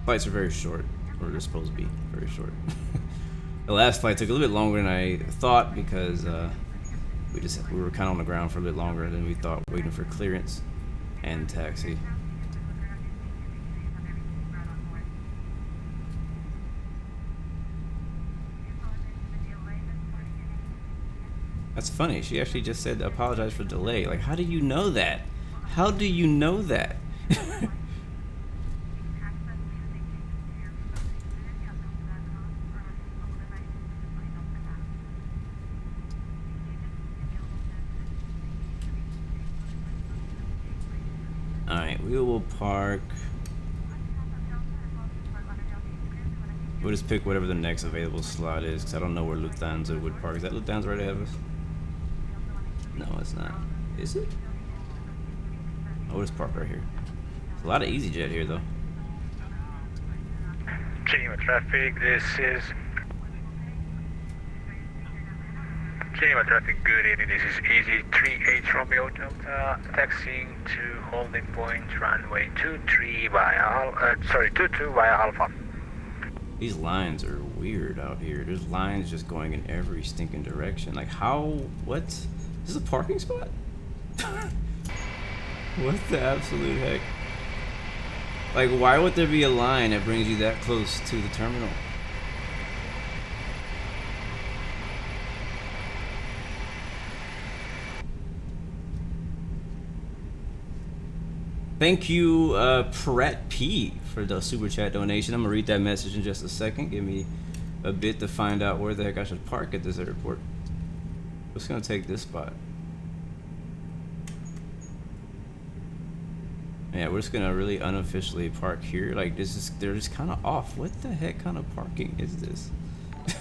Flights are very short, or they're supposed to be very short. The last flight took a little bit longer than I thought because we were kind of on the ground for a bit longer than we thought, waiting for clearance and taxi. That's funny. She actually just said apologize for the delay. Like, how do you know that? How do you know that? Alright, we will park. We'll just pick whatever the next available slot is, because I don't know where Lufthansa would park. Is that Lufthansa right ahead of us? No, it's not. Is it? Oh, we'll just park right here. There's a lot of EasyJet here, though. Geneva traffic, this is... Geneva traffic, good evening, this is Easy 38 Romeo Delta, taxiing to holding point runway 23 via, 22 via Alpha. These lines are weird out here. There's lines just going in every stinking direction. Like how, what? Is this a parking spot? What the absolute heck? Like why would there be a line that brings you that close to the terminal? Thank you, Prat P, for the super chat donation. I'm gonna read that message in just a second. Give me a bit to find out where the heck I should park at this airport. I'm just gonna take this spot. Yeah, we're just gonna really unofficially park here. Like this is, they're just kind of off. What the heck kind of parking is this? Look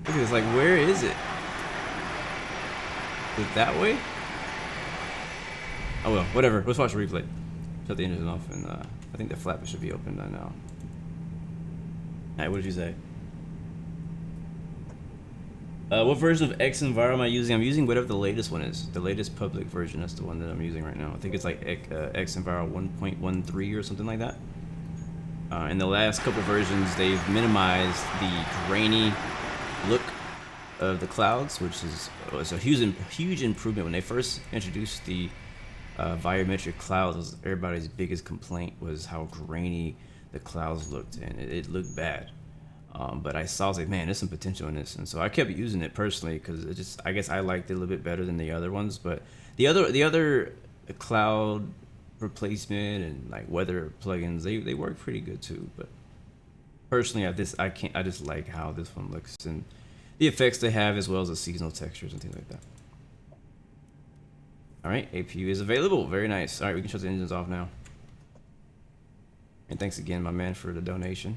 at this. Like, where is it? Is it that way? Oh well, whatever. Let's watch the replay. Shut the engine off, and I think the flap should be open by now. Alright, what did you say? What version of Xenviro am I using? I'm using whatever the latest one is. The latest public version. That's the one that I'm using right now. I think it's like Xenviro 1.13 or something like that. In the last couple versions, they've minimized the grainy look of the clouds, which is a huge improvement. When they first introduced the volumetric clouds, everybody's biggest complaint was how grainy the clouds looked, and it looked bad. But I saw, I was like, man, there's some potential in this, and so I kept using it personally because it just, I guess I liked it a little bit better than the other ones. But the other cloud replacement and like weather plugins, they work pretty good too. But personally, I just like how this one looks and the effects they have, as well as the seasonal textures and things like that. All right, APU is available. Very nice. All right, we can shut the engines off now. And thanks again, my man, for the donation.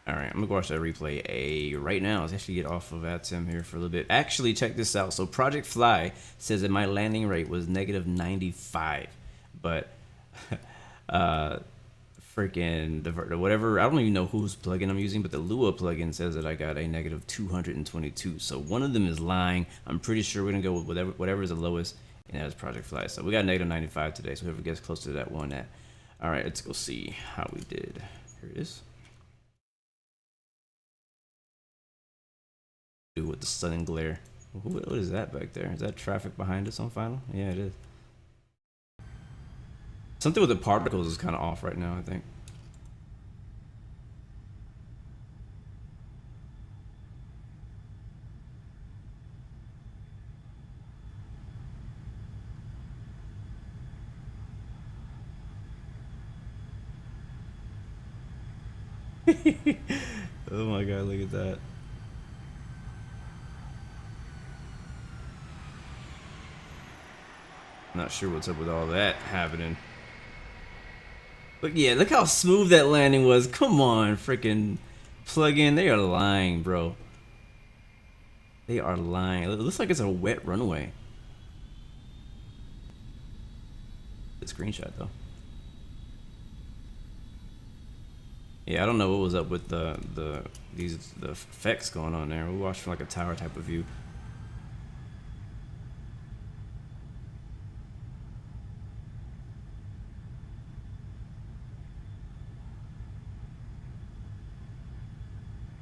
All right, I'm gonna go watch that replay right now. Let's actually get off of ATSEM here for a little bit. Actually, check this out. So Project Fly says that my landing rate was -95, but freaking the whatever, I don't even know whose plugin I'm using, but the Lua plugin says that I got a -222. So one of them is lying. I'm pretty sure we're gonna go with whatever is the lowest, and that is Project Fly. So we got -95 today. So whoever gets close to that one at. All right, let's go see how we did. Here it is. With the sudden glare. What is that back there? Is that traffic behind us on final? Yeah, it is. Something with the particles is kind of off right now, I think. Oh my god, look at that. Not sure what's up with all that happening. But yeah, look how smooth that landing was. Come on, freaking plug-in. They are lying, bro. They are lying. It looks like it's a wet runway. The screenshot though. Yeah, I don't know what was up with the effects going on there. We watched from like a tower type of view.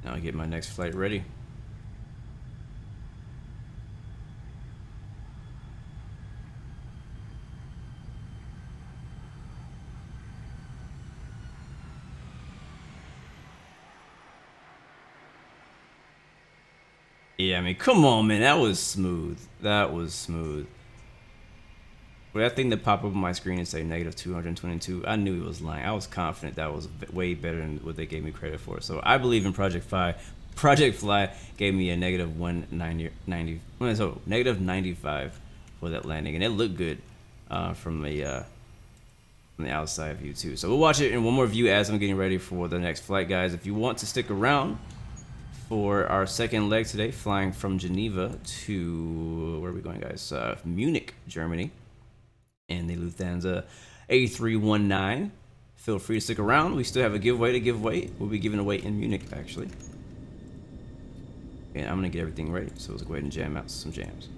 Now I get my next flight ready. Yeah, I mean, come on, man. That was smooth. That was smooth. But that thing that popped up on my screen and say negative 222, I knew he was lying. I was confident that was way better than what they gave me credit for. So I believe in Project Fly. Project Fly gave me a negative 95 for that landing, and it looked good from the outside view too. So we'll watch it in one more view as I'm getting ready for the next flight, guys. If you want to stick around for our second leg today, flying from Geneva to, where are we going, guys? Munich, Germany, and the Lufthansa A319. Feel free to stick around. We still have a giveaway to give away. We'll be giving away in Munich, actually. And I'm gonna get everything ready, so let's go ahead and jam out some jams.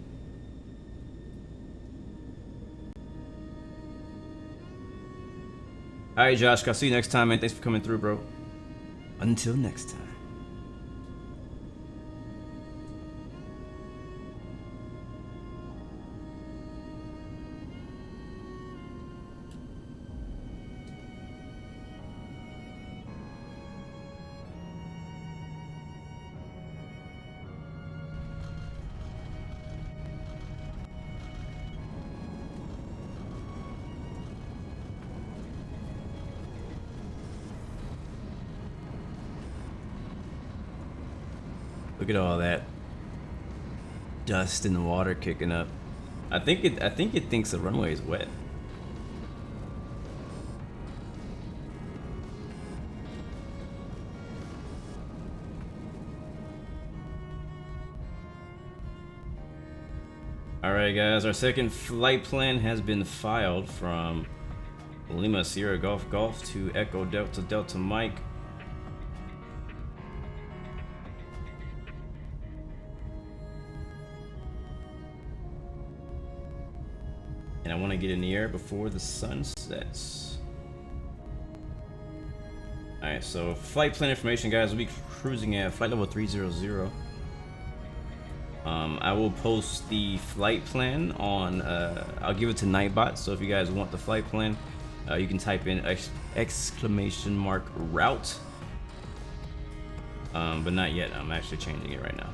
All right, Josh, I'll see you next time, man. Thanks for coming through, bro. Until next time. Look at all that dust and water kicking up. I think it thinks the runway is wet. Alright guys, our second flight plan has been filed from Lima Sierra Golf Golf to Echo Delta Delta Mike. And I want to get in the air before the sun sets. Alright, so flight plan information, guys. We'll be cruising at flight level 300. I will post the flight plan on, I'll give it to Nightbot, so if you guys want the flight plan, you can type in !route. But not yet, I'm actually changing it right now.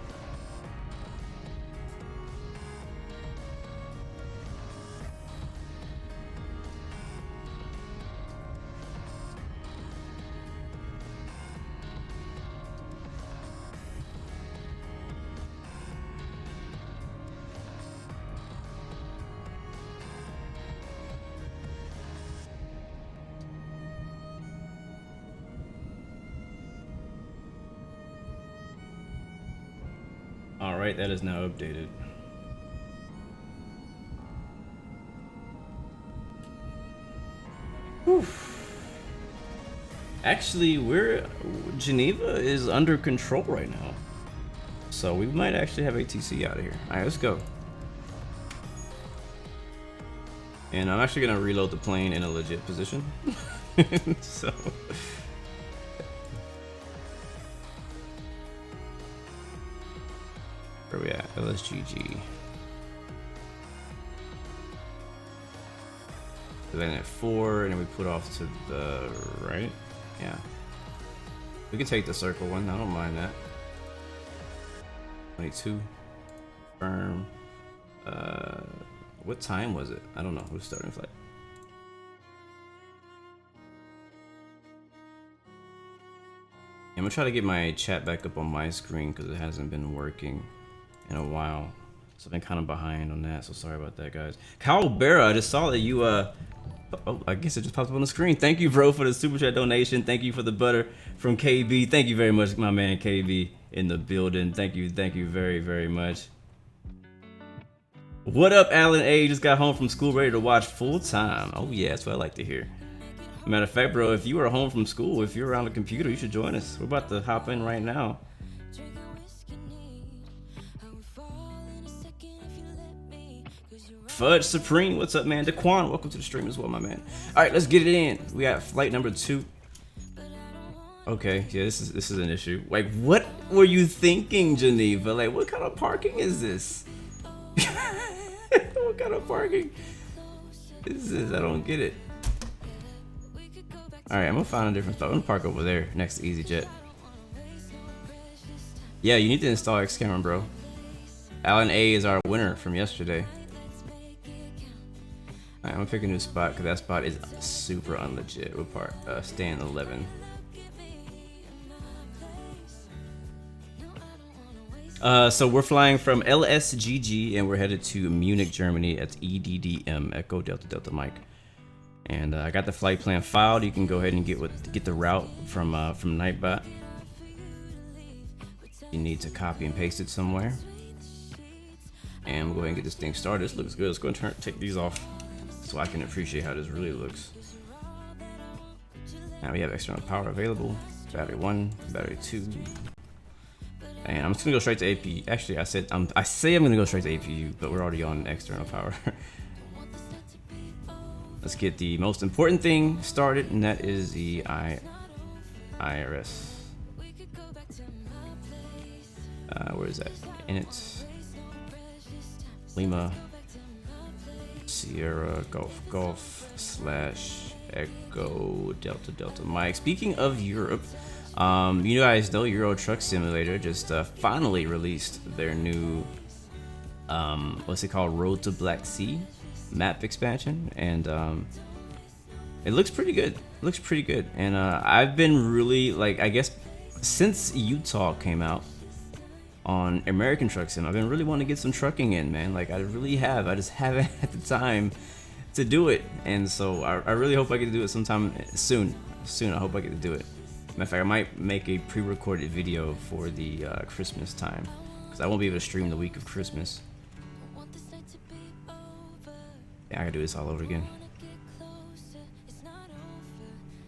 Alright, that is now updated. Whew. Actually, Geneva is under control right now. So we might actually have ATC out of here. Alright, let's go. And I'm actually gonna reload the plane in a legit position. So where we at? LSGG. Then at 4, and then we put off to the right. Yeah. We can take the circle one. I don't mind that. 22. Firm. What time was it? I don't know. Who's starting flight? I'm gonna try to get my chat back up on my screen because it hasn't been working in a while, so I've been kind of behind on that, so sorry about that, guys. Kyle Barra, I just saw that you oh, I guess it just popped up on the screen. Thank you, bro, for the super chat donation. Thank you for the butter from KB. Thank you very much, my man KB in the building. Thank you very, very much. What up, Alan A? Just got home from school, ready to watch full time. Oh yeah, that's what I like to hear. Matter of fact, bro, if you are home from school, if you're around the computer, you should join us. We're about to hop in right now. Fudge Supreme, what's up, man? Daquan, welcome to the stream as well, my man. All right, let's get it in. We got flight number 2. Okay, yeah, this is an issue. Like, what were you thinking, Geneva? Like, what kind of parking is this? What kind of parking is this? I don't get it. All right, I'm gonna find a different spot. I'm gonna park over there next to EasyJet. Yeah, you need to install Xcamera, bro. Alan A is our winner from yesterday. Alright, I'm gonna pick a new spot because that spot is super unlegit. What part? Stand 11. So we're flying from LSGG and we're headed to Munich, Germany at EDDM, Echo Delta Delta Mike. And I got the flight plan filed. You can go ahead and get the route from Nightbot. You need to copy and paste it somewhere. And we'll go ahead and get this thing started. This looks good. Let's go and take these off so I can appreciate how this really looks. Now we have external power available. Battery 1, battery 2. And I'm just gonna go straight to APU. Actually, I say I'm gonna go straight to APU, but we're already on external power. Let's get the most important thing started, and that is the IRS. Where is that? Init. Lima. Sierra Golf / Echo Delta Delta Mike. Speaking of Europe, you guys know Euro Truck Simulator just finally released their new what's it called, Road to Black Sea map expansion, and it looks pretty good. It looks pretty good, and I've been really, like, I guess since Utah came out on American Truck Sim, I've been really wanting to get some trucking in, man. Like, I really have. I just haven't had the time to do it, and so I really hope I get to do it sometime soon. I hope I get to do it. Matter of fact, I might make a pre-recorded video for the Christmas time, because I won't be able to stream the week of Christmas. Yeah, I gotta do this all over again.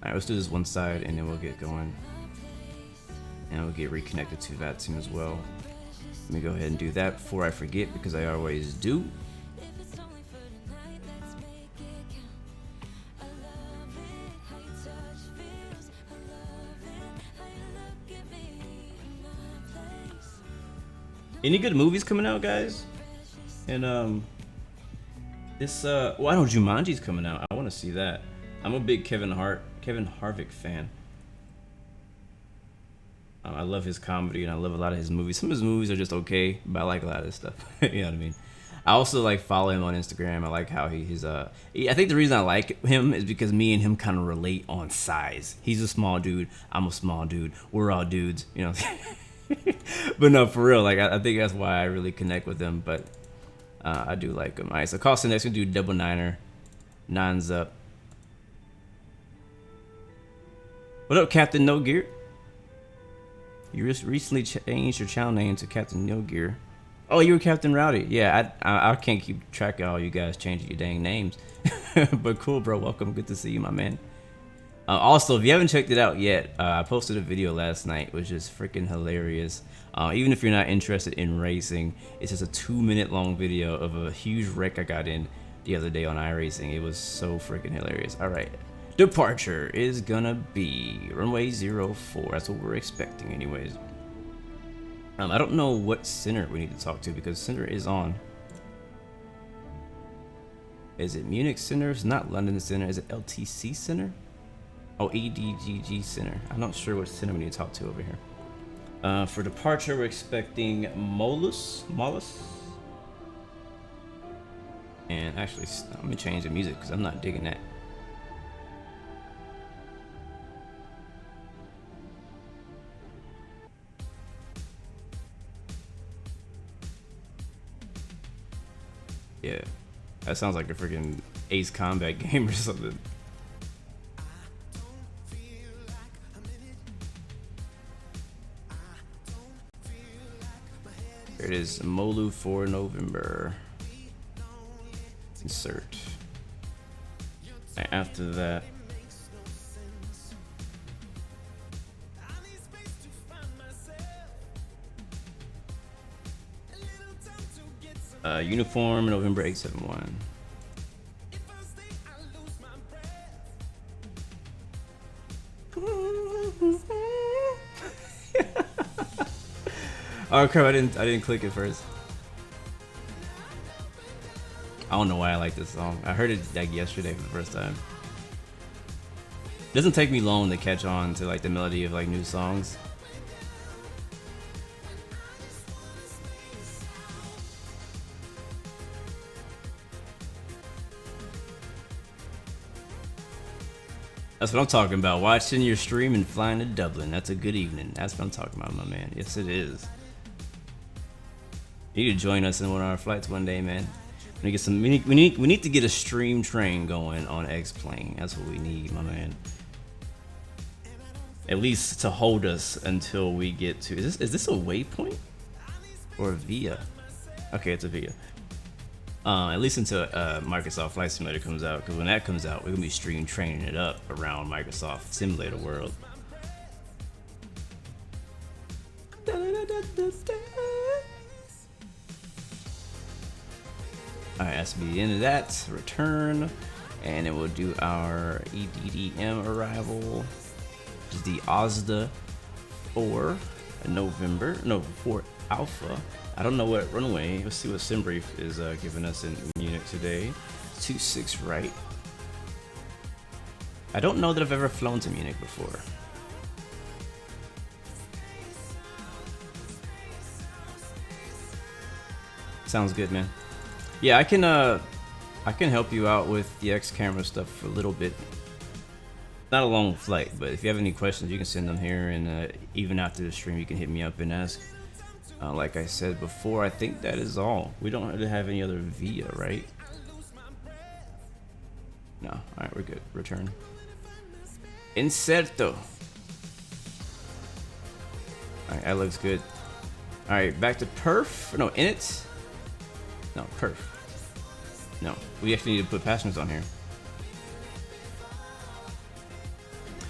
Alright, let's do this one side and then we'll get going. And we'll get reconnected to that team as well. Let me go ahead and do that before I forget, because I always do. Any good movies coming out, guys? And this well, I know Jumanji's coming out. I want to see that. I'm a big Kevin Harvick fan. I love his comedy and I love a lot of his movies. Some of his movies are just okay, but I like a lot of his stuff. You know what I mean? I also like follow him on Instagram. I like how he's I think the reason I like him is because me and him kind of relate on size. He's a small dude. I'm a small dude. We're all dudes, you know. But no, for real, like I think that's why I really connect with him. But I do like him. All right, so Carlson next, we do double niner, nines up. What up, Captain No Gear? You just recently changed your channel name to Captain No Gear. Oh, you were Captain Rowdy. Yeah, I can't keep track of all you guys changing your dang names. But cool, bro. Welcome. Good to see you, my man. Also, if you haven't checked it out yet, I posted a video last night, which is freaking hilarious. Even if you're not interested in racing, it's just a 2-minute long video of a huge wreck I got in the other day on iRacing. It was so freaking hilarious. All right, departure is gonna be runway 04. That's what we're expecting, anyways. I don't know what center we need to talk to because center is on. Is it Munich center? It's not London center. Is it LTC center? Oh, EDGG center. I'm not sure what center we need to talk to over here. For departure, we're expecting Molus. And actually, I'm gonna change the music because I'm not digging that. Yeah, that sounds like a freaking Ace Combat game or something. There it is, Molu for November. Insert. And after that, uniform November 871. Oh crap! I didn't click it first. I don't know why I like this song. I heard it like yesterday for the first time. It doesn't take me long to catch on to like the melody of like new songs. That's what I'm talking about. Watching your stream and flying to Dublin. That's a good evening. That's what I'm talking about, my man. Yes, it is. You need to join us in one of our flights one day, man. We get some. We need to get a stream train going on X-Plane. That's what we need, my man. At least to hold us until we get to. Is this a waypoint or a VIA? Okay, it's a VIA. At least until Microsoft Flight Simulator comes out, because when that comes out, we're gonna be stream training it up around Microsoft Simulator World. Alright, that's be the end of that. Return. And then we'll do our EDDM arrival, which is the OSDA 4 November. No, 4 Alpha. I don't know what runway. Let's see what SimBrief is giving us in Munich today. 26 right. I don't know that I've ever flown to Munich before. Sounds good, man. Yeah, I can help you out with the X camera stuff for a little bit. Not a long flight, but if you have any questions, you can send them here, and even after the stream, you can hit me up and ask. Like I said before, I think that is all. We don't really have any other VIA, right? No. All right, we're good. Return. Inserto. All right, that looks good. All right, back to perf. No, init. No, perf. No, we actually need to put passengers on here.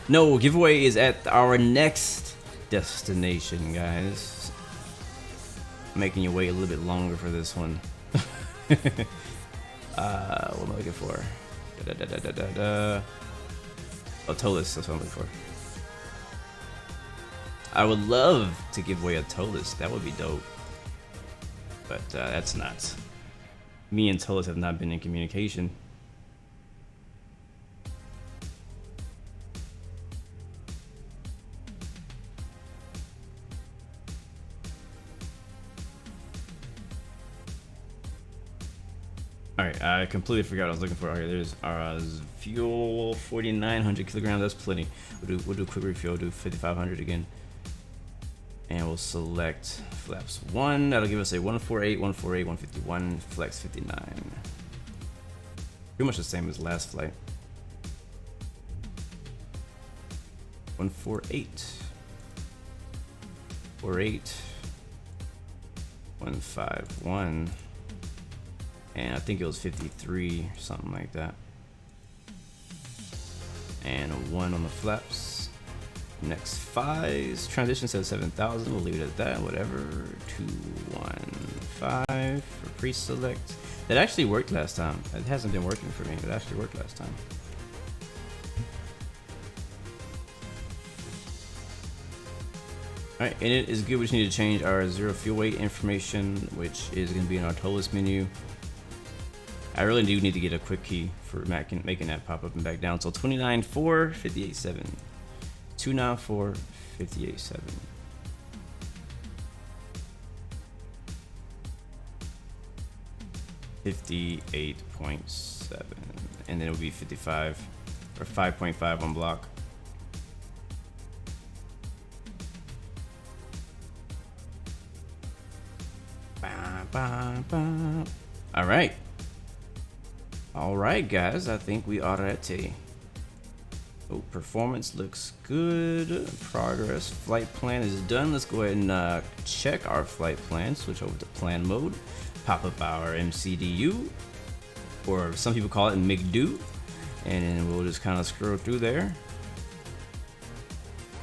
No, giveaway is at our next destination, guys. Making you wait a little bit longer for this one. What am I looking for? Oh, Tolis, that's what I'm looking for. I would love to give away a Tolis. That would be dope. But that's not. Me and Tolis have not been in communication. Alright, I completely forgot what I was looking for. Okay, there's our fuel, 4,900 kilograms. That's plenty. We'll do a quick refuel. We'll do 5,500 again. And we'll select flaps 1. That'll give us a 148, 148, 151, flex 59. Pretty much the same as last flight. 148. 48. 151. And I think it was 53, something like that. And a 1 on the flaps. Next 5s. Transition says 7,000. We'll leave it at that. Whatever. 215 for pre-select. That actually worked last time. It hasn't been working for me. It actually worked last time. Alright, and it is good. We just need to change our zero fuel weight information, which is going to be in our Tolis menu. I really do need to get a quick key for making that pop up and back down. So 29.4, 58.7. 294, 58.7. 58.7. And then it would be 55 or 5.5 on block. All right. All right, guys, I think we are ready. Oh, performance looks good. Progress. Flight plan is done. Let's go ahead and check our flight plan. Switch over to plan mode. Pop up our MCDU, or some people call it McDo. And then we'll just kind of scroll through there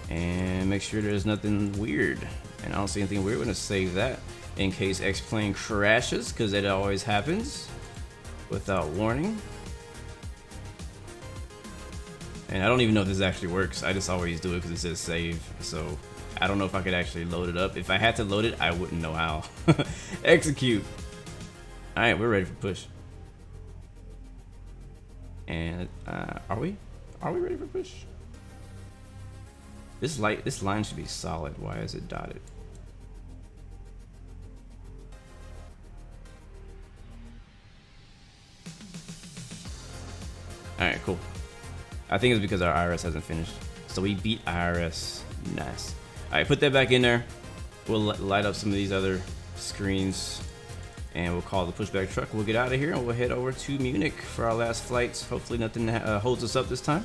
and make sure there's nothing weird. And I don't see anything weird. We're gonna save that in case X-Plane crashes, because it always happens without warning. And I don't even know if this actually works. I just always do it because it says save. So I don't know if I could actually load it up. If I had to load it, I wouldn't know how. Execute. All right, we're ready for push. And are we ready for push? This line should be solid. Why is it dotted? All right, cool. I think it's because our IRS hasn't finished. So we beat IRS. Nice. All right, put that back in there. We'll light up some of these other screens, and we'll call the pushback truck. We'll get out of here, and we'll head over to Munich for our last flights. Hopefully nothing holds us up this time.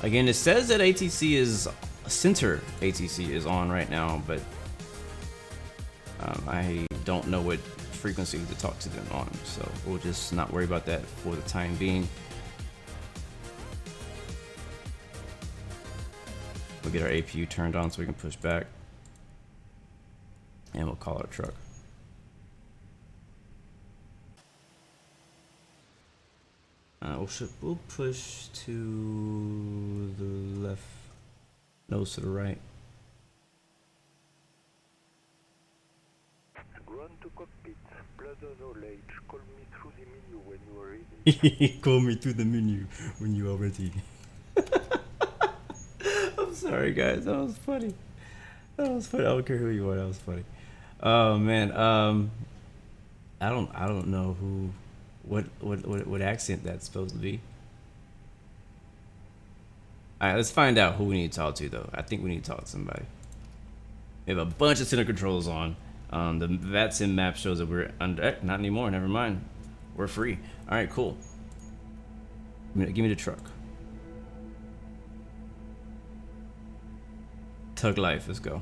Again, it says that ATC is center ATC is on right now, but I don't know what frequency to talk to them on, so we'll just not worry about that for the time being. We'll get our APU turned on so we can push back, and we'll call our truck. We'll push to the left, nose to the right. Ground to cockpit, pleasant knowledge. Call me through the menu when you are ready. Call me through the menu when you are ready. I'm sorry, guys. That was funny. That was funny. I don't care who you are. That was funny. Oh man. I don't know who. What accent that's supposed to be. Alright, let's find out who we need to talk to though. I think we need to talk to somebody. We have a bunch of center controls on. The VATSIM map shows that we're under. Not anymore, never mind. We're free. Alright, cool. Give me the truck. Tug Life, let's go.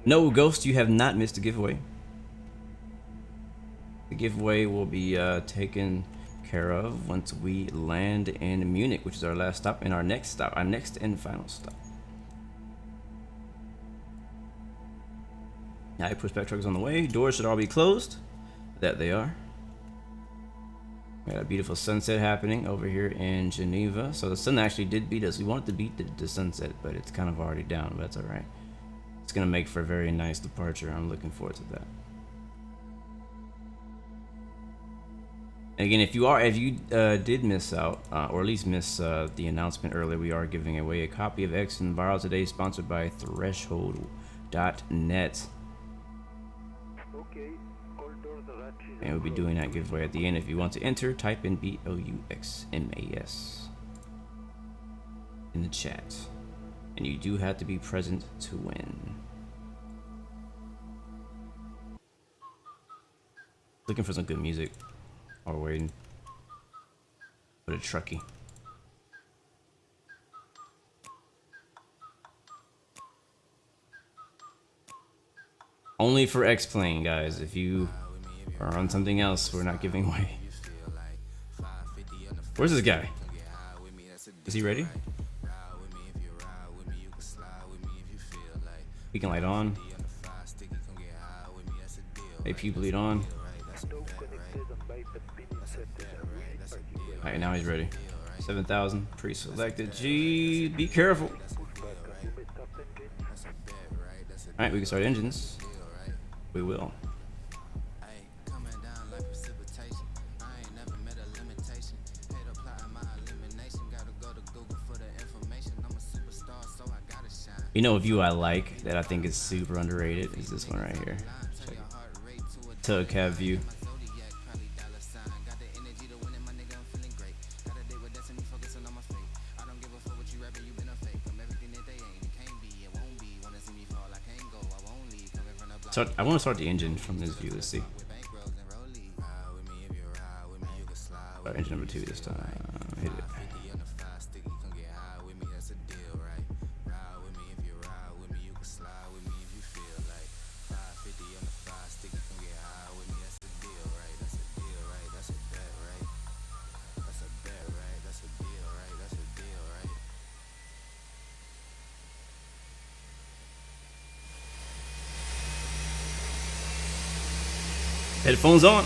No, Ghost, you have not missed a giveaway. The giveaway will be taken care of once we land in Munich, which is our last stop and our next and final stop. Now, pushback truck is on the way. Doors should all be closed. That they are. We got a beautiful sunset happening over here in Geneva. So the sun actually did beat us. We wanted to beat the sunset, but it's kind of already down. But that's all right. It's gonna make for a very nice departure. I'm looking forward to that. And again, if you did miss out, or at least miss the announcement earlier, we are giving away a copy of Xenviro today, sponsored by Threshold.net. And we'll be doing that giveaway at the end. If you want to enter, type in BOUXMAS in the chat. And you do have to be present to win. Looking for some good music. Or waiting for the trucky. Only for X-Plane, guys. If you are on something else, we're not giving away. Where's this guy? Is he ready? We can light on. AP bleed on. Alright, now he's ready. 7,000 pre-selected. Gee, be careful. Alright, we can start engines. We will. You know, a view I like that I think is super underrated is this one right here. Takeoff view. So I want to start the engine from this view. Let's see. Engine number 2 this time. Hit it. Headphones on.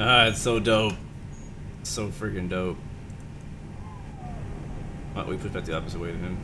It's so dope. So freaking dope. Oh, we pushed back the opposite way to him.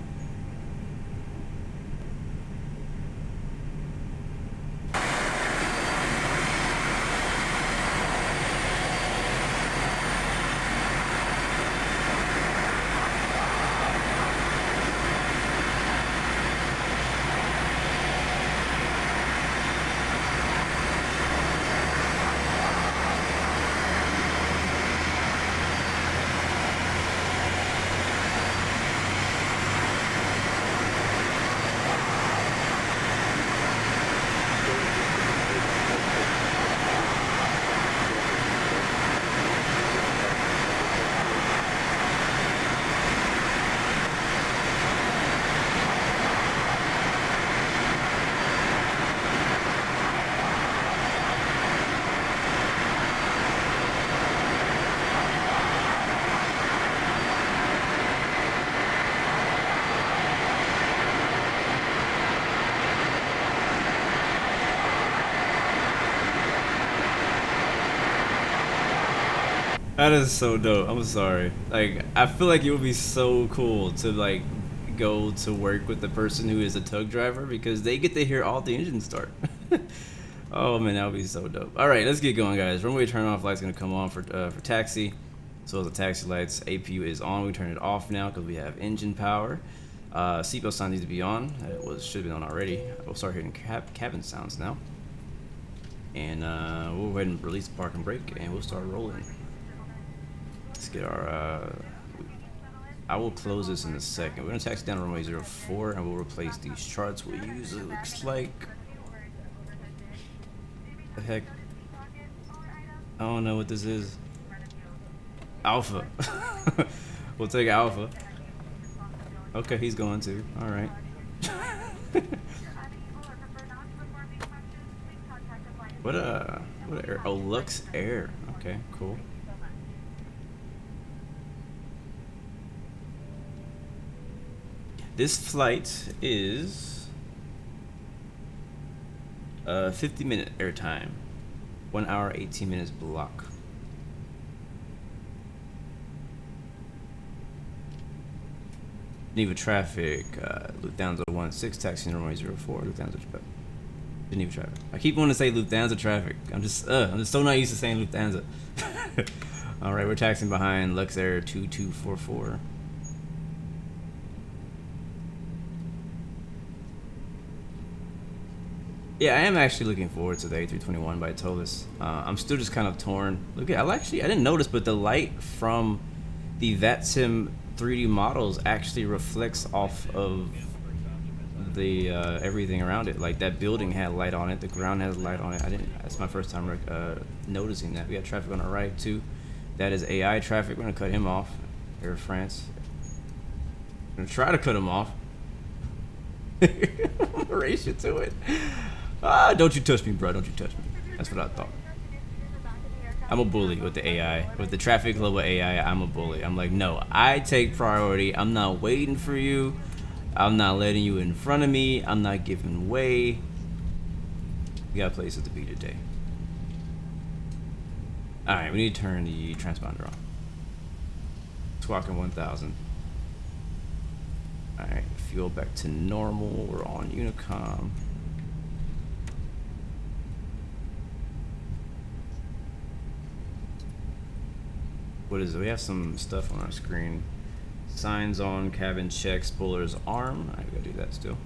That is so dope. I'm sorry. Like, I feel like it would be so cool to like go to work with the person who is a tug driver because they get to hear all the engines start. Oh man, that would be so dope. All right, let's get going, guys. Runway turn off light's gonna come on for taxi. So as the taxi lights, APU is on. We turn it off now because we have engine power. Seatbelt sign needs to be on. It should have been on already. We'll start hearing cabin sounds now. And we'll go ahead and release park and brake, and we'll start rolling. Let's get our, I will close this in a second. We're gonna taxi down to runway 04 and we'll replace these charts we use. It looks like, the heck, I don't know what this is. Alpha. We'll take Alpha. Okay, he's going to, all right. What air? Oh, Lux Air. Okay, cool. This flight is 50-minute airtime, 1 hour 18 minutes block. Geneva traffic, Lufthansa 16, taxi runway 04, Lufthansa traffic. Geneva traffic. I keep wanting to say Lufthansa traffic. I'm just so not used to saying Lufthansa. All right, we're taxiing behind Lux Air 2244. Yeah, I am actually looking forward to the A321 by Tovis. I'm still just kind of torn. Look at, I didn't notice, but the light from the VATSIM 3D models actually reflects off of the everything around it. Like that building had light on it, the ground has light on it. That's my first time noticing that. We got traffic on the right too. That is AI traffic. We're gonna cut him off. Air France. I'm gonna try to cut him off. I'm gonna race you to it. Ah, don't you touch me, bro. Don't you touch me. That's what I thought. I'm a bully with the AI. With the traffic global AI, I'm a bully. I'm like, no, I take priority. I'm not waiting for you. I'm not letting you in front of me. I'm not giving way. We got places to be today. Alright, we need to turn the transponder on. Squawking 1000. Alright, fuel back to normal. We're on Unicom. What is it? We have some stuff on our screen. Signs on, cabin check, spoilers arm. I gotta do that still.